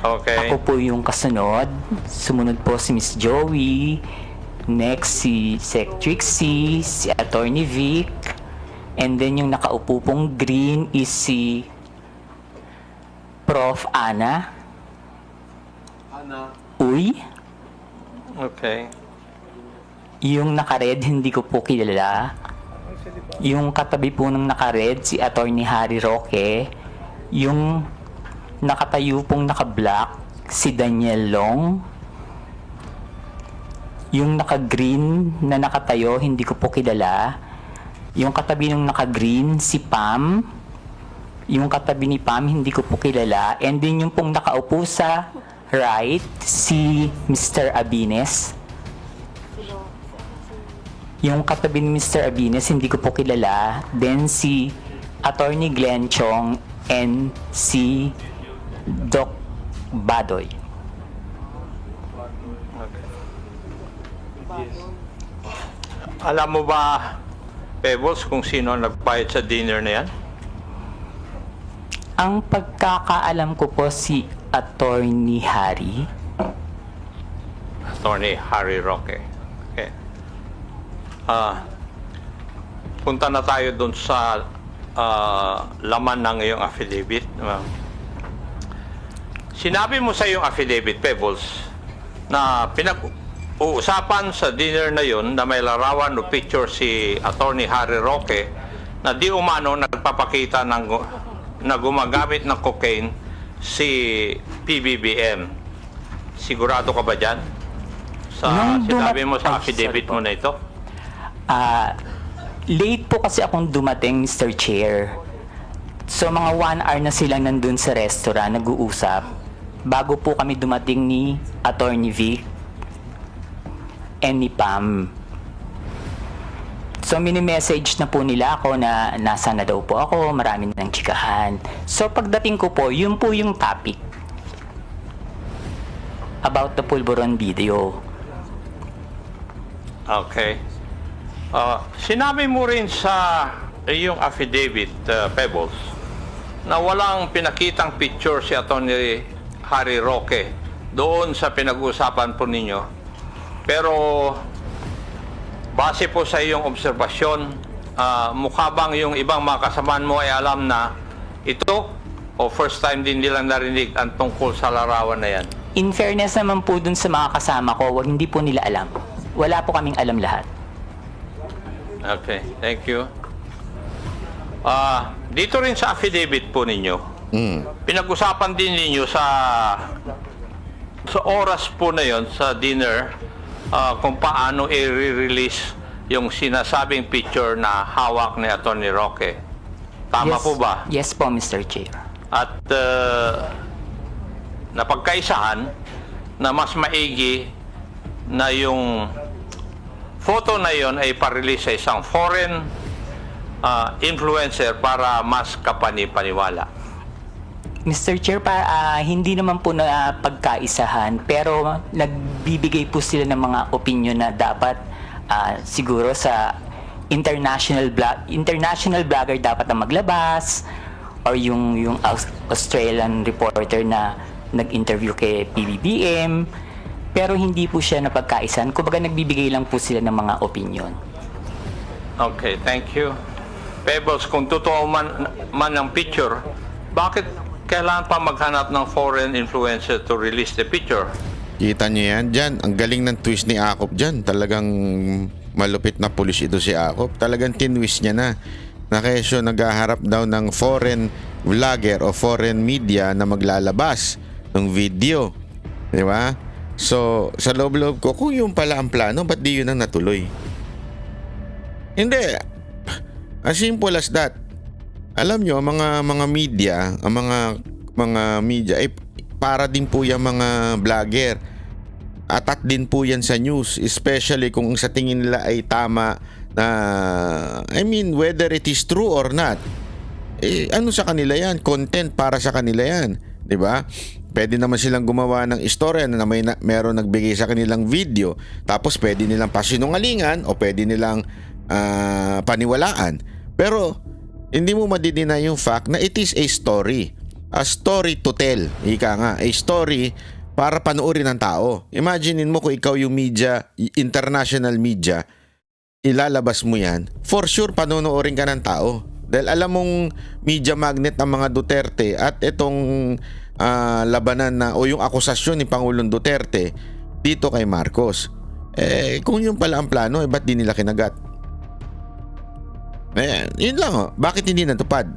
Okay. Ako po yung kasunod. Sumunod po si Miss Joey. Next si Sec Trixie, si Attorney Vic. And then yung nakaupo pong green is si Prof. Ana. Uy. Okay. Yung naka-red, hindi ko po kilala. Yung katabi po ng naka-red, si Attorney Harry Roque. Yung nakatayo pong naka-black si Daniel Long. Yung naka-green na nakatayo, hindi ko po kilala. Yung katabi ng naka-green, si Pam. Yung katabi ni Pam, hindi ko po kilala. And then yung pong nakaupo sa right, si Mr. Abines. Yung katabi ni Mr. Abines, hindi ko po kilala. Then si Attorney Glenn Chong and si Doc Badoy. Alam mo ba, Pebbles, kung sino ang nagbayad sa dinner na yan? Ang pagkakaalam ko po si Attorney Harry. Attorney Harry Roque. Okay. Punta na tayo dun sa laman ng iyong affidavit. Sinabi mo sa iyong affidavit, Pebbles, na pinag-uusapan sa dinner na yun na may larawan o picture si Attorney Harry Roque na di umano nagpapakita na gumagamit ng cocaine si PBBM. Sigurado ka ba dyan? Sa sinabi mo sa affidavit mo na ito? Late po kasi akong dumating, Mr. Chair. So mga 1 hour na silang nandun sa restaurant, nag-uusap. Bago po kami dumating ni Attorney Vic and ni Pam. So mini-message na po nila ako na nasa na daw po ako, marami ng chikahan. So pagdating ko po, yun po yung topic about the Pulburon video. Okay. Sinabi mo rin sa iyong affidavit, Pebbles, na walang pinakitang picture si Attorney Harry Roque doon sa pinag-uusapan po ninyo. Pero base po sa iyong obserbasyon, mukha bang yung ibang mga kasamaan mo ay alam na ito o first time din nilang narinig ang tungkol sa larawan na yan? In fairness naman po dun sa mga kasama ko, hindi po nila alam. Wala po kaming alam lahat. Okay, thank you. Dito rin sa affidavit po ninyo, pinag-usapan din ninyo sa oras po na yon sa dinner kung paano i-release yung sinasabing picture na hawak ni Attorney Roque. Tama Yes. po ba? Yes po, Mr. Chair. At napagkaisahan na mas maigi na yung photo na yon ay pa-release sa isang foreign influencer para mas kapani-paniwala. Mr. Chair, hindi naman po na pagkaisahan, pero nagbibigay po sila ng mga opinion na dapat siguro sa international blogger dapat na maglabas, or yung Australian reporter na nag-interview kay PBBM, pero hindi po siya napagkaisahan. Kumbaga nagbibigay lang po sila ng mga opinion. Okay, thank you. Pebbles, kung totoo man ang picture, bakit kailangan pa maghanap ng foreign influencer to release the picture? Kita nyo yan dyan. Ang galing ng twist ni Akop dyan. Talagang malupit na pulis ito si Akop. Talagang tinwist niya na. Na kesyo naghaharap daw ng foreign vlogger o foreign media na maglalabas ng video. Di ba? So, sa loob-loob ko, kung yung pala ang plano, ba't di yun ang natuloy? Hindi. As simple as that. Alam nyo, mga media, ang mga media, para din po yung mga vlogger. Atat din po yan sa news, especially kung sa tingin nila ay tama na, whether it is true or not. Ano sa kanila yan? Content para sa kanila yan. 'Di ba? Pwede naman silang gumawa ng istorya na meron nagbigay sa kanilang video, tapos pwede nilang pasinungalingan o pwede nilang paniwalaan. Pero hindi mo madideny yung fact na it is a story. A story to tell. Ika nga, a story para panoorin ng tao. Imaginein mo kung ikaw yung media, international media, ilalabas mo yan, for sure panonoorin ka ng tao. Dahil alam mong media magnet ang mga Duterte at itong labanan na o yung akusasyon ni Pangulong Duterte dito kay Marcos. Kung yung pala ang plano, ba't di nila kinagat? Yun lang. Bakit hindi natupad?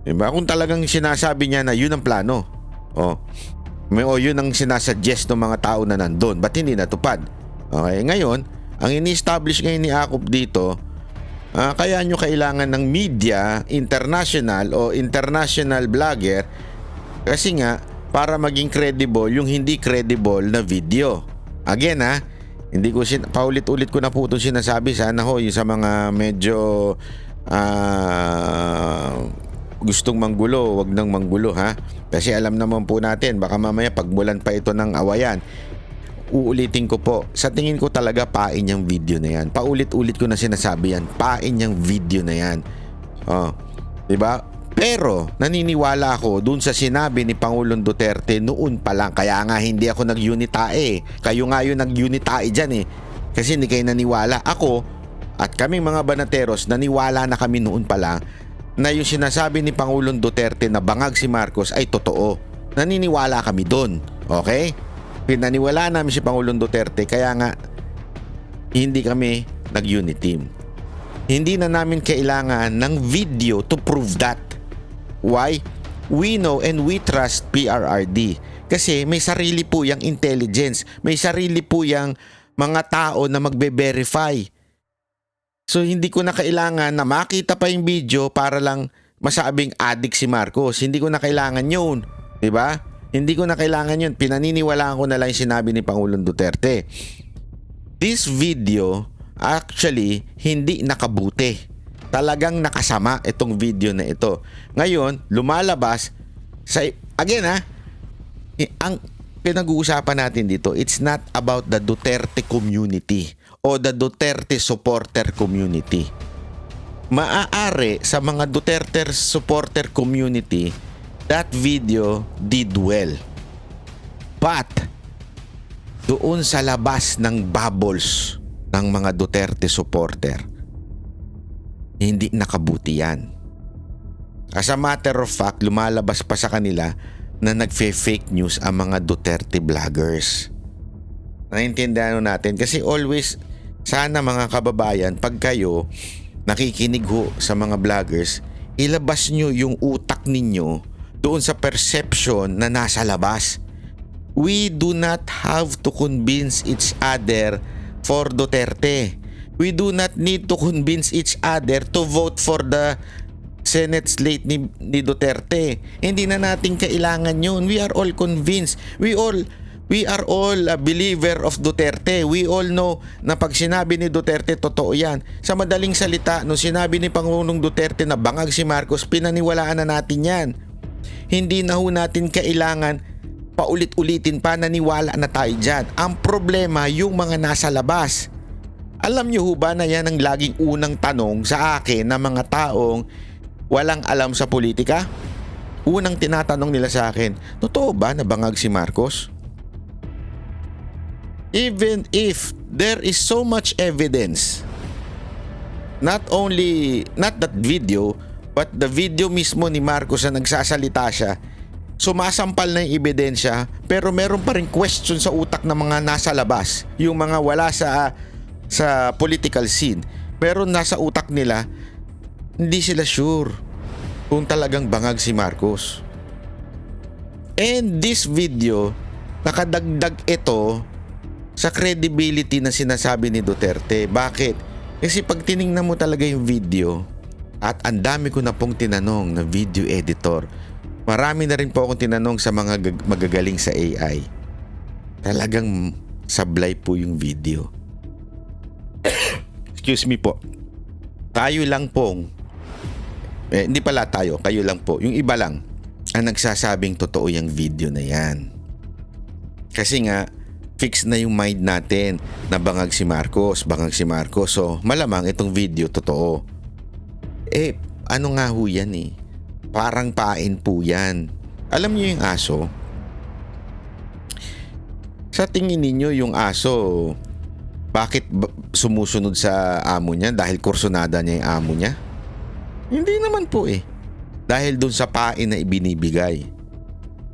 Diba? Kung talagang sinasabi niya na yun ang plano, Yun ang sinasuggest ng mga tao na nandun. Ba't hindi natupad? Okay, ngayon, ang ini-establish ngayon ni Akop dito, kaya nyo kailangan ng media, international o international vlogger, kasi nga, para maging credible yung hindi credible na video. Again hindi ko paulit-ulit ko na po ito sinasabi. Sana yung sa mga medyo gustong manggulo, wag nang manggulo kasi alam naman po natin baka mamaya pagmulan pa ito ng awayan. Uulitin ko po, sa tingin ko talaga pain yung video na yan. Paulit-ulit ko na sinasabi yan, pain yung video na yan. Diba? Pero naniniwala ako dun sa sinabi ni Pangulong Duterte noon pa lang. Kaya nga hindi ako nag-unitae. Kayo nga yung nag-unitae dyan kasi hindi kayo naniwala. Ako at kaming mga banateros, naniwala na kami noon pa lang na yung sinasabi ni Pangulong Duterte na bangag si Marcos ay totoo. Naniniwala kami doon. Okay? Pinaniwala namin si Pangulong Duterte, kaya nga hindi kami nag-unit team. Hindi na namin kailangan ng video to prove that. Why? We know and we trust PRRD. Kasi may sarili po yung intelligence. May sarili po yung mga tao na magbe-verify. So hindi ko na kailangan na makita pa yung video para lang masabing addict si Marcos. Hindi ko na kailangan yun. Diba? Hindi ko na kailangan yun. Pinaniniwalaan ko na lang yung sinabi ni Pangulong Duterte. This video actually hindi nakabuti. Talagang nakasama itong video na ito. Ngayon, lumalabas again ang pinag-uusapan natin dito, it's not about the Duterte community o the Duterte supporter community. Maaari sa mga Duterte supporter community, that video did well. But doon sa labas ng bubbles ng mga Duterte supporter, hindi nakabuti yan. As a matter of fact, lumalabas pa sa kanila na nagfe-fake news ang mga Duterte vloggers. Naintindihan natin kasi always, sana mga kababayan, pag kayo nakikinig sa mga vloggers, ilabas nyo yung utak ninyo doon sa perception na nasa labas. We do not have to convince each other for Duterte. We do not need to convince each other to vote for the Senate slate ni Duterte. Hindi na natin kailangan yun. We are all convinced. We are all a believer of Duterte. We all know na pag sinabi ni Duterte, totoo yan. Sa madaling salita, nung sinabi ni Pangulong Duterte na bangag si Marcos, pinaniwalaan na natin yan. Hindi na ho natin kailangan paulit-ulitin pa, naniwala na tayo dyan. Ang problema, yung mga nasa labas. Alam nyo ho ba na yan ang laging unang tanong sa akin ng mga taong walang alam sa politika? Unang tinatanong nila sa akin, totoo ba na bangag si Marcos? Even if there is so much evidence, not that video, but the video mismo ni Marcos na nagsasalita siya, sumasampal na yung ebidensya, pero meron pa rin question sa utak ng mga nasa labas, yung mga wala sa political scene. Pero nasa utak nila, hindi sila sure kung talagang bangag si Marcos. And this video, nakadagdag ito sa credibility na sinasabi ni Duterte. Bakit? Kasi pag tiningnan mo talaga yung video, at ang dami ko na pong tinanong na video editor, marami na rin po akong tinanong sa mga magagaling sa AI, talagang sablay po yung video. Excuse me po. Tayo lang pong hindi pala tayo, kayo lang po, yung iba lang ang nagsasabing totoo yung video na yan. Kasi nga fix na yung mind natin na bangag si Marcos. So malamang itong video totoo. Ano nga ho yan parang pain po yan. Alam niyo yung aso? Sa tingin ninyo yung aso, bakit sumusunod sa amo niya? Dahil kursunada niya yung amo niya? Hindi naman po Dahil dun sa pain na ibinibigay.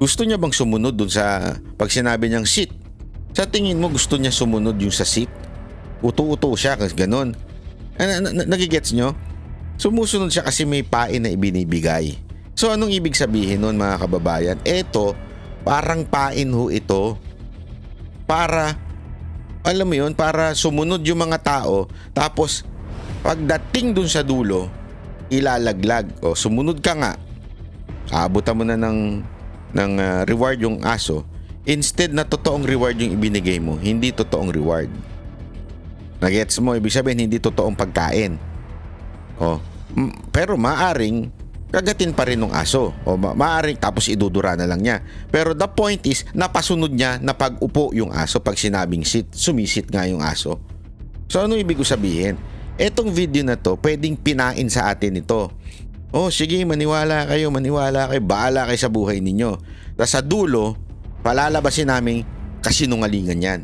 Gusto niya bang sumunod dun sa pag sinabi niyang sit? Sa tingin mo gusto niya sumunod yung sa sit? Uto-uto siya kasi ganon. Nagigets nyo? Sumusunod siya kasi may pain na ibinibigay. So anong ibig sabihin nun mga kababayan? Eto, Parang pain ho ito. Para, alam mo yun, para sumunod yung mga tao, tapos pagdating dun sa dulo, ilalaglag. O sumunod ka nga, aabutan mo na ng reward yung aso, instead na totoong reward yung ibinigay mo, hindi totoong reward. Nagets mo? Ibig sabihin, hindi totoong pagkain. O, pero maaring kagatin pa rin ng aso. O maaring tapos idudura na lang niya. Pero the point is, napasunod niya na pag-upo yung aso. Pag sinabing sit, sumisit nga yung aso. So ano ibig ko sabihin? Etong video na to, pwedeng pinain sa atin ito. Oh, sige, maniwala kayo, bahala kayo sa buhay ninyo. Tapos sa dulo, palalabasin namin kasinungalingan yan.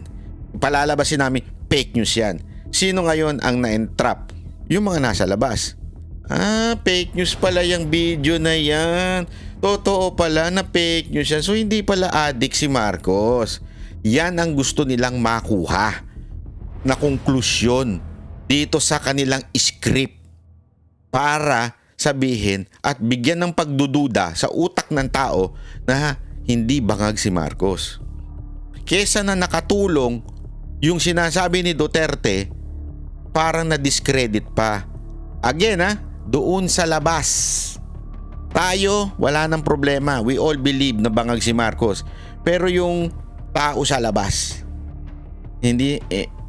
Palalabasin namin fake news yan. Sino ngayon ang na-entrap? Yung mga nasa labas. Fake news pala yung video na yan. Totoo pala na fake news yan. So hindi pala addict si Marcos. Yan ang gusto nilang makuha na konklusyon dito sa kanilang script para sabihin at bigyan ng pagdududa sa utak ng tao na hindi bangag si Marcos. Kesa na nakatulong yung sinasabi ni Duterte, parang na-discredit pa. Again doon sa labas. Tayo, wala nang problema. We all believe na bangag si Marcos. Pero yung tao sa labas, hindi,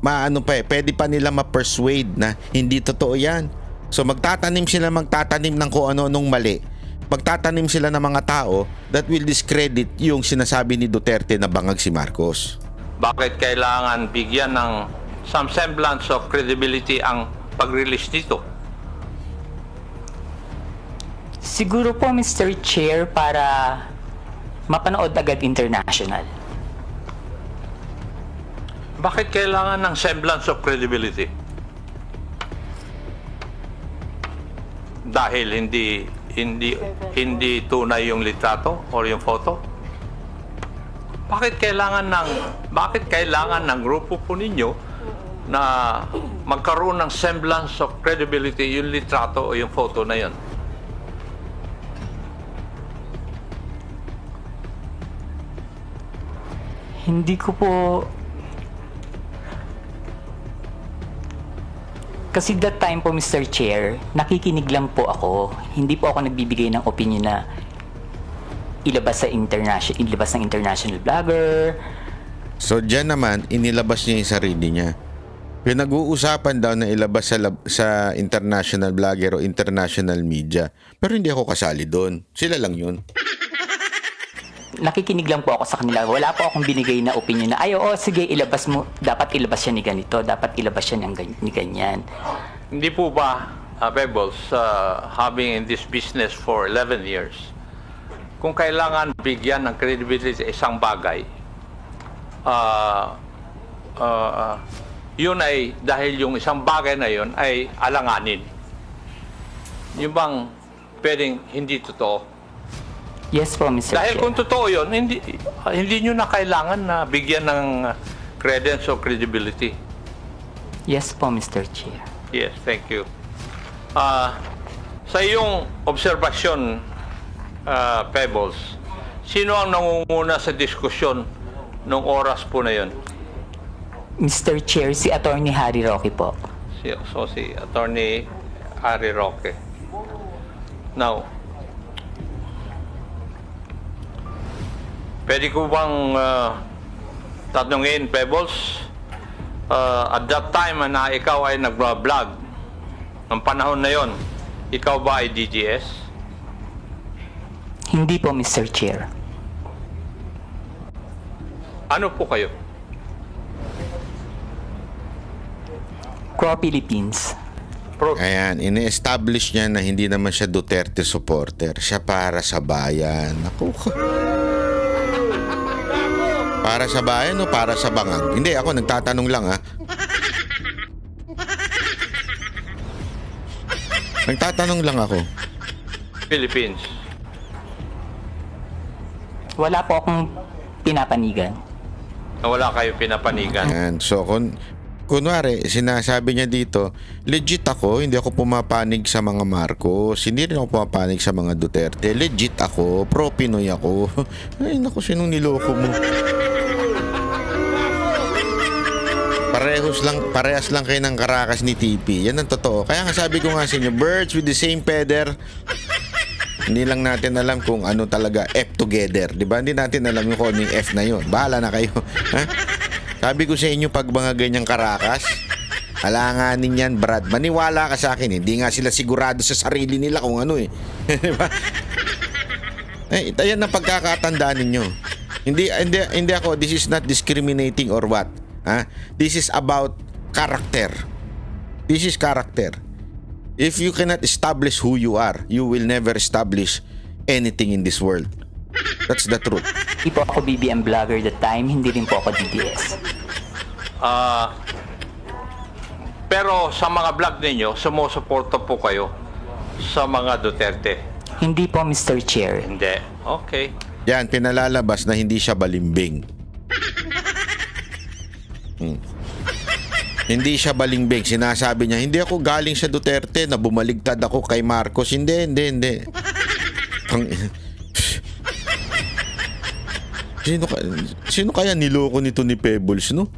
pwede pa nila ma-persuade na hindi totoo yan. So magtatanim ng kung ano-anong mali. Magtatanim sila ng mga tao that will discredit yung sinasabi ni Duterte na bangag si Marcos. Bakit kailangan bigyan ng some semblance of credibility ang pag-release nito? Siguro po, Mr. Chair, para mapanood agad international. Bakit kailangan ng semblance of credibility? Dahil hindi tunay yung litrato or yung photo? Bakit kailangan ng grupo po ninyo na magkaroon ng semblance of credibility yung litrato o yung photo na yun? Hindi ko po... Kasi that time po, Mr. Chair, nakikinig lang po ako. Hindi po ako nagbibigay ng opinion na ilabas ng international vlogger. So dyan naman, inilabas niya yung sarili niya. Pinag-uusapan daw na ilabas sa international vlogger o international media. Pero hindi ako kasali doon. Sila lang yun. Nakikinig lang po ako sa kanila. Wala po akong binigay na opinion na, sige, ilabas mo. Dapat ilabas siya ni ganito. Dapat ilabas siya ni ganyan. Hindi po ba, Pebbles, having in this business for 11 years, kung kailangan bigyan ng credibility sa isang bagay, yun ay dahil yung isang bagay na yun ay alanganin. Yung bang pwedeng hindi totoo? Yes po, Mr. Dahil Chair. kung totoo yun, hindi nyo na kailangan na bigyan ng credence o credibility. Yes po, Mr. Chair. Yes, thank you. Sa iyong obserbasyon, Pebbles, sino ang nangunguna sa diskusyon nung oras po na yun? Mr. Chair, si Attorney Harry Roque po. Si Attorney Harry Roque. Now, pwede ko bang tatanungin, Pebbles, at that time na ikaw ay nag-vlog, ng panahon na yon, ikaw ba ay DGS? Hindi po, Mr. Chair. Ano po kayo? Crow Philippines. Ayan, ine-establish niya na hindi naman siya Duterte supporter. Siya para sa bayan. Naku. Para sa bayan o para sa bangag? Hindi, ako nagtatanong lang Nagtatanong lang ako. Philippines. Wala po akong pinapanigan. Na wala kayo pinapanigan. Ayan, so kung kunwari, sinasabi niya dito, legit ako, hindi ako pumapanig sa mga Marcos, hindi rin ako pumapanig sa mga Duterte. Legit ako, pro-Pinoy ako. Ay, naku, sinong niloko mo? Parehas lang kayo ng karakas ni TP. Yan ang totoo. Kaya nga sabi ko nga sa inyo, birds with the same feather. Hindi lang natin alam kung ano talaga F together. Di ba? Hindi natin alam kung ano yung F na yun. Bahala na kayo. Ha? Sabi ko sa inyo, pag mga ganyang karakas, alanganin yan, Brad. Maniwala ka sa akin. Hindi nga sila sigurado sa sarili nila kung ano eh. Di ba? Eh, yan ang pagkakatandaan ninyo. Hindi ako, this is not discriminating or what. Ha? This is about character. This is character. If you cannot establish who you are, you will never establish anything in this world. That's the truth. Hindi po ako BBM vlogger that time, hindi rin po ako DDS. Pero sa mga vlog ninyo, sumusuporta po kayo sa mga Duterte. Hindi po, Mr. Chair. Hindi. Okay. Yan, pinalalabas na hindi siya balimbing. Hindi siya balimbing. Sinasabi niya, hindi ako galing sa Duterte na bumaligtad ako kay Marcos. Hindi. Sino kaya niloko nito ni Pebbles, no?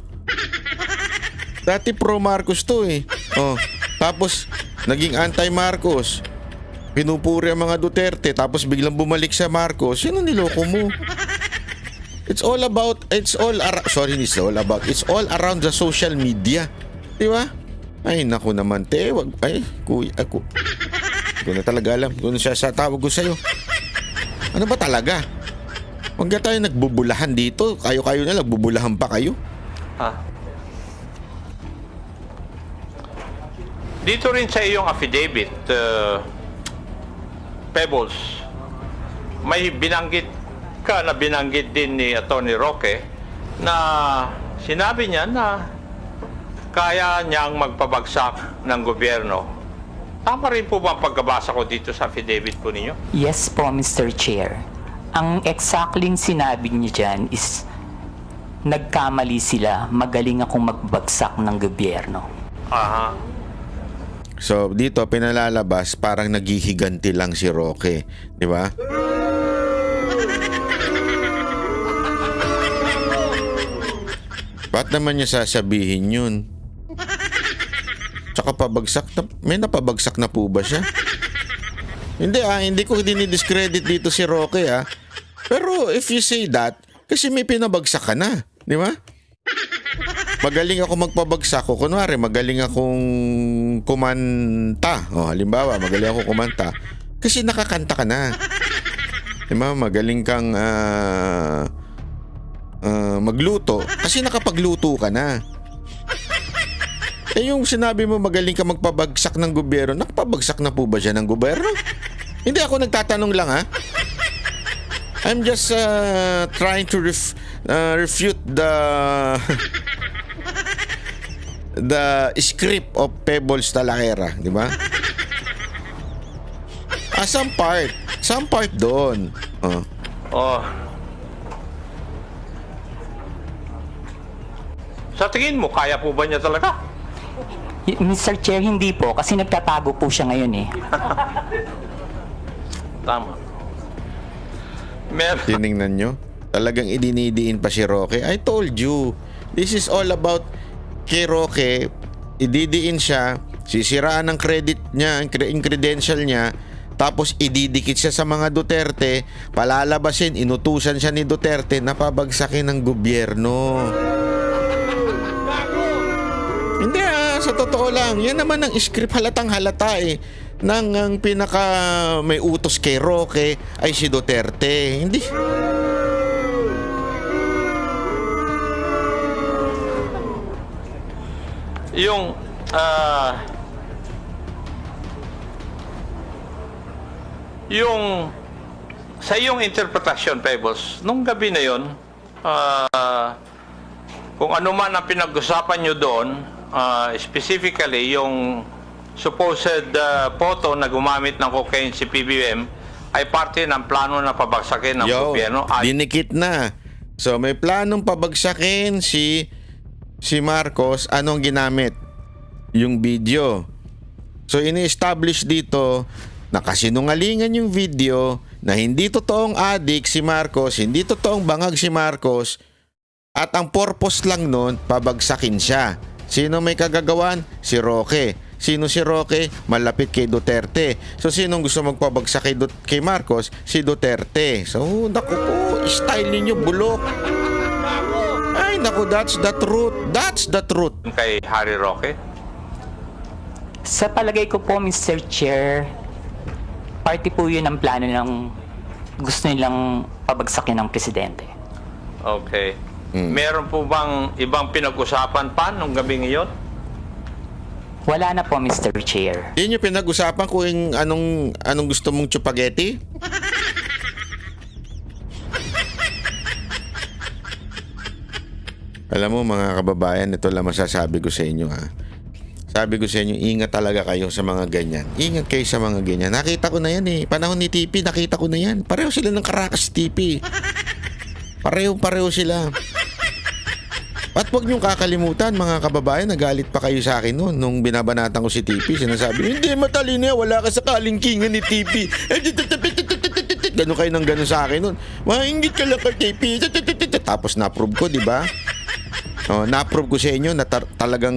Dati pro Marcos to eh. Oh, tapos naging anti-Marcos. Pinupuri ang mga Duterte tapos biglang bumalik sa Marcos. Sino niloko mo? It's all around the social media. Di ba? Ay, naku naman, te. Ay, kuya, ako. Hindi ko na talaga alam kung siya sa tawag ko sa'yo. Ano ba talaga? Huwag na tayo nagbubulahan dito. Kayo-kayo na, nagbubulahan pa kayo. Dito rin sa iyong affidavit, Pebbles, may binanggit din ni Atty. Roque na sinabi niya na kaya niyang magpabagsak ng gobyerno. Tama rin po ba ang pagkabasa ko dito sa affidavit po ninyo? Yes po, Mr. Chair. Ang exactly sinabi niya dyan is nagkamali sila, magaling akong magbagsak ng gobyerno. Aha. So, dito pinalalabas parang naghihiganti lang si Roque. Di ba? Ba't naman niya sasabihin yun? Tsaka pabagsak na, may napabagsak na po ba siya? Hindi ko dinidiscredit dito si Roque Pero if you say that, kasi may pinabagsak ka na, di ba? Magaling ako magpabagsak ko. Kunwari, magaling akong kumanta. Halimbawa, magaling ako kumanta. Kasi nakakanta ka na. Di ba? Magaling kang magluto. Kasi nakapagluto ka na. Yung sinabi mo magaling ka magpabagsak ng gobyerno, nakapabagsak na po ba siya ng gobyerno? Hindi ako nagtatanong lang I'm just trying to refute the script of Pebbles Talakera, di ba? Some part doon. Sa tingin mo, kaya po ba niya talaga? Mr. Chair, hindi po, kasi nagtatago po siya ngayon eh. Tama. Tiningnan nyo? Talagang idinidiin pa si Roque. I told you, this is all about kay Roque. Ididiin siya, sisiraan ang credit niya, ang credential niya, tapos ididikit siya sa mga Duterte, palalabasin, inutusan siya ni Duterte na pabagsakin ng gobyerno. Hindi sa totoo lang, yan naman ang script, halatang halata nang ang pinaka may utos kay Roque ay si Duterte. Hindi. Yung sa iyong interpretasyon, Pebbles, nung gabi na yon, kung ano man ang pinag-usapan nyo doon, specifically yung supposed photo na gumamit ng cocaine si PBBM ay parte ng plano na pabagsakin ng gobyerno. Dinikit na. So may planong pabagsakin si si Marcos, anong ginamit? Yung video. So ini-establish dito na kasinungalingan yung video, na hindi totoong adik si Marcos, hindi totoong bangag si Marcos, at ang purpose lang nun, pabagsakin siya. Sino may kagagawan? Si Roque. Sino si Roque? Malapit kay Duterte. So sinong gusto magpabagsak kay Marcos? Si Duterte. So naku po, style ninyo bulok. Ay naku, that's the truth. That's the truth. Kay Harry Roque? Sa palagay ko po, Mr. Chair, party po yun ang plano ng gusto nilang pabagsakin ng presidente. Okay. Meron po bang ibang pinag-usapan pa nung gabing iyon? Wala na po, Mr. Chair. Yun yung pinag-usapan kung anong gusto mong chupageti? Alam mo mga kababayan, ito lang masasabi ko sa inyo ha. Sabi ko sa inyo, ingat talaga kayo sa mga ganyan. Ingat kayo sa mga ganyan. Nakita ko na yan eh. Panahon ni TP, nakita ko na yan. Pareho sila ng karakas TP. Pareho sila. At huwag niyong kakalimutan mga kababayan, nagalit pa kayo sa akin noon nung binabanatan ko si TP. Sinasabi, hindi matalino yan, wala ka sa kalingkingan ni TP. Gano'n kayo ng gano'n sa akin noon. Maingit ka lang kay TP. Tapos na-approve ko, di ba? Na-approve ko sa inyo na talagang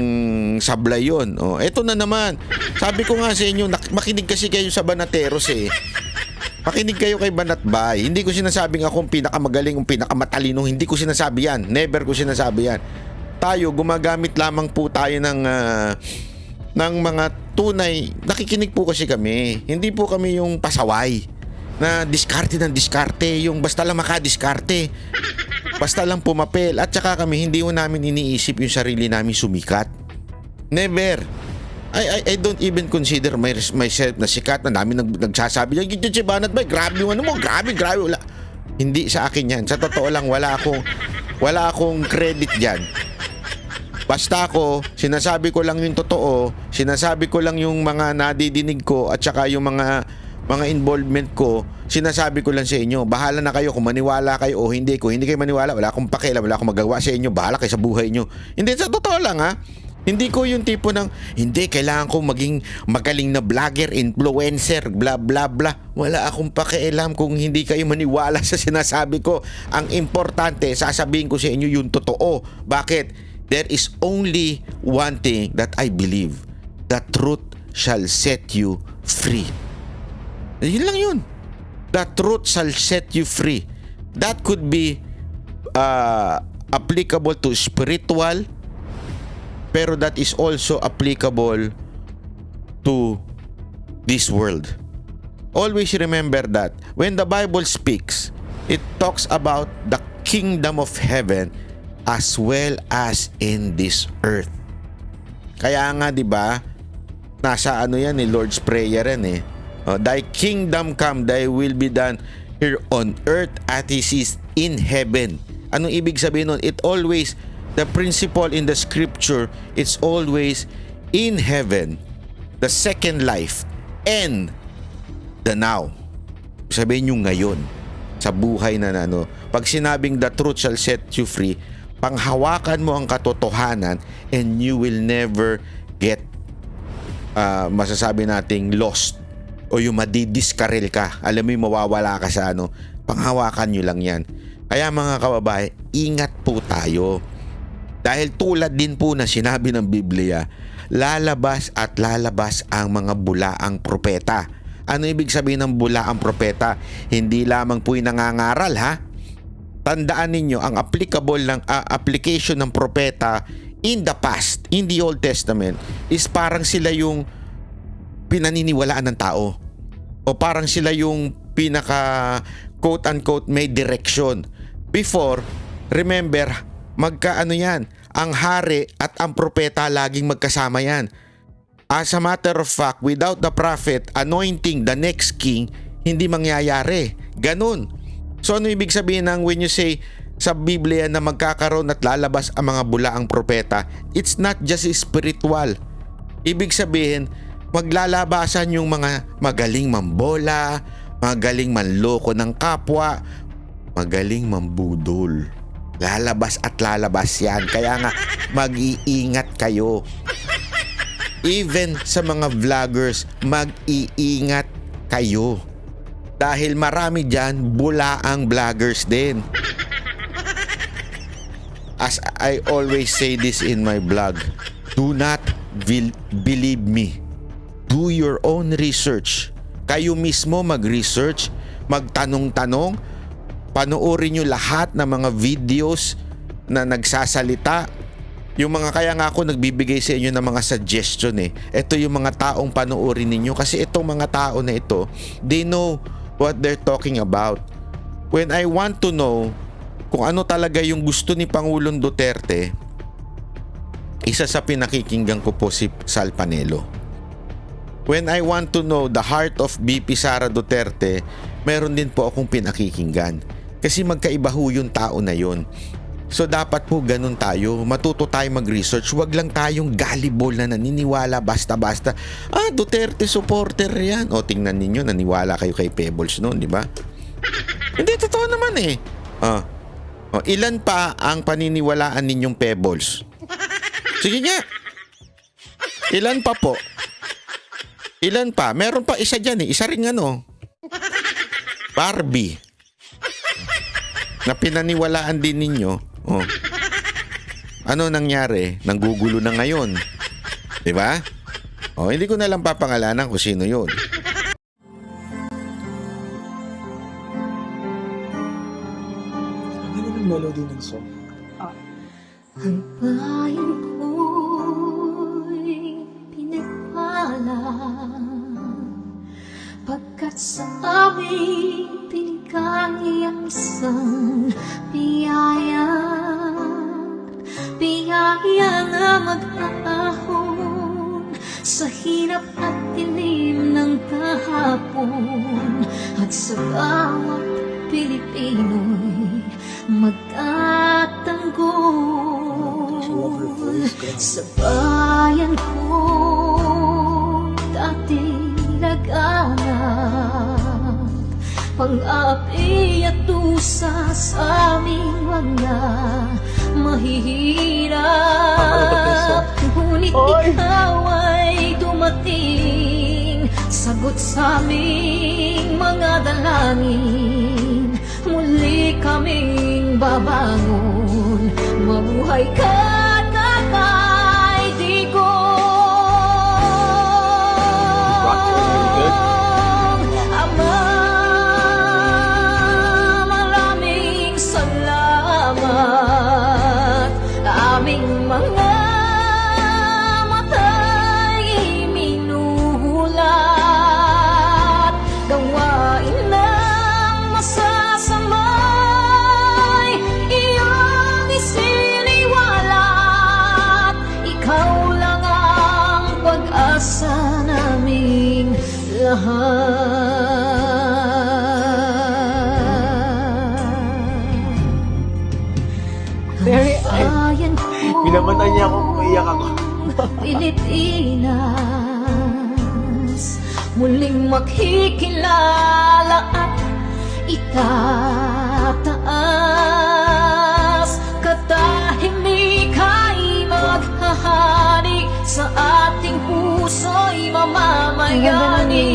sablay yun. Eto na naman. Sabi ko nga sa inyo, makinig kasi kayo sa Banateros eh. Makinig kayo kay Banatbay. Hindi ko sinasabing ako ang pinakamagaling, ang pinakamatalino. Hindi ko sinasabi yan. Never ko sinasabi yan. Tayo, gumagamit lamang po tayo ng mga tunay. Nakikinig po kasi kami. Hindi po kami yung pasaway na diskarte ng diskarte. Yung basta lang makadiskarte. Basta lang pumapel. At saka kami, hindi mo namin iniisip yung sarili namin sumikat. Never. I don't even consider myself na sikat, na namin nagsasabi yan, gito si Banatbay, grabe yung ano mo, grabe, wala. Hindi sa akin yan. Sa totoo lang, wala akong credit dyan. Basta ako, sinasabi ko lang yung totoo, sinasabi ko lang yung mga nadidinig ko at saka yung mga involvement ko, sinasabi ko lang sa inyo. Bahala na kayo kung maniwala kayo o hindi. Kung hindi kayo maniwala, wala akong pakialam, wala akong magagawa sa inyo. Bahala kayo sa buhay nyo. Hindi, sa totoo lang ha. Hindi ko yung tipo ng, hindi, kailangan ko maging magaling na vlogger, influencer, bla bla bla. Wala akong pakialam kung hindi kayo maniwala sa sinasabi ko. Ang importante, sasabihin ko sa inyo yung totoo. Bakit? There is only one thing that I believe. The truth shall set you free. Yun lang yun. The truth shall set you free. That could be applicable to spiritual, pero that is also applicable to this world. Always remember that when the Bible speaks, it talks about the kingdom of heaven as well as in this earth. Kaya nga 'di ba? Nasa ano yan ni Lord's Prayer yan eh. Thy kingdom come, thy will be done here on earth as it is in heaven. Anong ibig sabihin nun? It always, the principle in the scripture, it's always in heaven, the second life, and the now. Sabihin nyo ngayon, sa buhay na ano. Pag sinabing the truth shall set you free, panghawakan mo ang katotohanan and you will never get masasabi nating lost o yung madidiskarel ka. Alam mo yung mawawala ka sa ano. Panghawakan nyo lang yan. Kaya mga kababae, ingat po tayo. Dahil tulad din po na sinabi ng Biblia, lalabas at lalabas ang mga bulaang propeta. Ano ibig sabihin ng bulaang propeta? Hindi lamang po yung nangangaral ha. Tandaan ninyo, ang applicable ng application ng propeta in the past, in the Old Testament, is parang sila yung pinaniniwalaan ng tao. O parang sila yung pinaka quote-unquote may direction. Before, remember, magkaano yan, ang hari at ang propeta laging magkasama yan. As a matter of fact, without the prophet anointing the next king, hindi mangyayari. Ganun. So ano ibig sabihin ng when you say sa Biblia na magkakaroon at lalabas ang mga bulaang propeta? It's not just spiritual. Ibig sabihin, maglalabasan yung mga magaling mambola, magaling manloko ng kapwa, magaling mambudol. Lalabas at lalabas yan. Kaya nga, mag-iingat kayo. Even sa mga vloggers, mag-iingat kayo. Dahil marami dyan, bulaang vloggers din. As I always say this in my blog, do not believe me. Do your own research. Kayo mismo mag-research, magtanong-tanong, panoorin nyo lahat ng mga videos na nagsasalita. Yung mga, kaya nga ako nagbibigay sa inyo ng mga suggestion eh. Ito yung mga taong panoorin ninyo kasi itong mga tao na ito, they know what they're talking about. When I want to know kung ano talaga yung gusto ni Pangulong Duterte, isa sa pinakikinggan ko po si Sal Panelo. When I want to know the heart of BP Sara Duterte, meron din po akong pinakikinggan. Kasi magkaiba ho yung tao na yun. So dapat po ganun tayo, matuto tayo mag-research, wag lang tayong gullible na naniniwala basta-basta. Duterte supporter yan. O tingnan ninyo, naniwala kayo kay Pebbles noon, di ba? Hindi, totoo naman eh. Ilan pa ang paniniwalaan ninyong Pebbles? Sige nga. Ilan pa po? Ilan pa? Meron pa isa dyan eh. Isa ring Barbie. Na pinaniwalaan din ninyo. Ano nangyari? Nanggugulo na ngayon. Diba? Hindi ko na lang papangalanan kung sino yun. Ano yung melody ng song? Ang bayan ko'y pinagpala pagkat sa amin pinigay ang isang biyaya na mag-aahon sa hirap at dilim ng kahapon at sa bawat Pilipino'y magtatanggol sa bayan ko dating laganap pang-api at dusa sa aming mga mahihirap ngunit ikaw ay dumating sagot sa aming mga dalangin muli kaming babangon mabuhay ka Tatay Digong Ama maraming salamat aming mga mata'y minuhulat gawain ng masasamay iyong isiniwalat ikaw lang ang pag-asa naming lahat. Very Bayan ko Pinamatan niya ako, umiiyak ako. Pilipinas muling makikilala at itataas katahimik ay maghahari sa ating puso'y mamamayani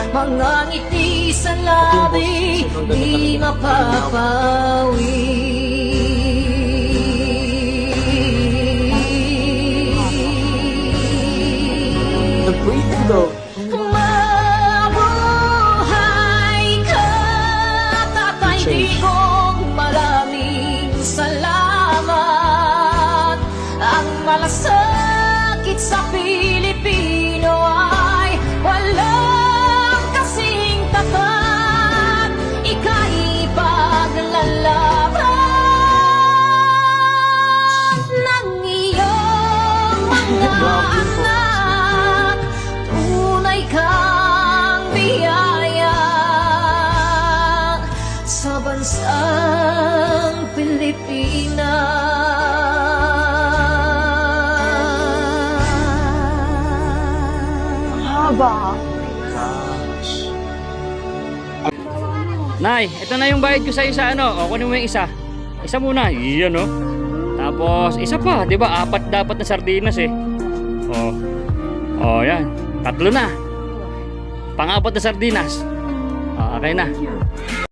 mga ngiti sa labi di mapapawi The breathing though. Mabuhay ka, Tatay Digong, maraming salamat. Ang malasakit sa Pilipino ay walang kasing tapat. Ika'y paglalaban ng iyong mga anak. Tunay kang biyaya sa bansang Pilipinas. Haba. Nay, ito na yung bayad ko sa isa, ano? O, kunin mo yung isa. Isa muna. Yan, oh. Tapos, isa pa. Di ba? 4 dapat na sardinas, eh. Oh. Oh, yan. 3 na. Pang-4 na sardinas. Okay na.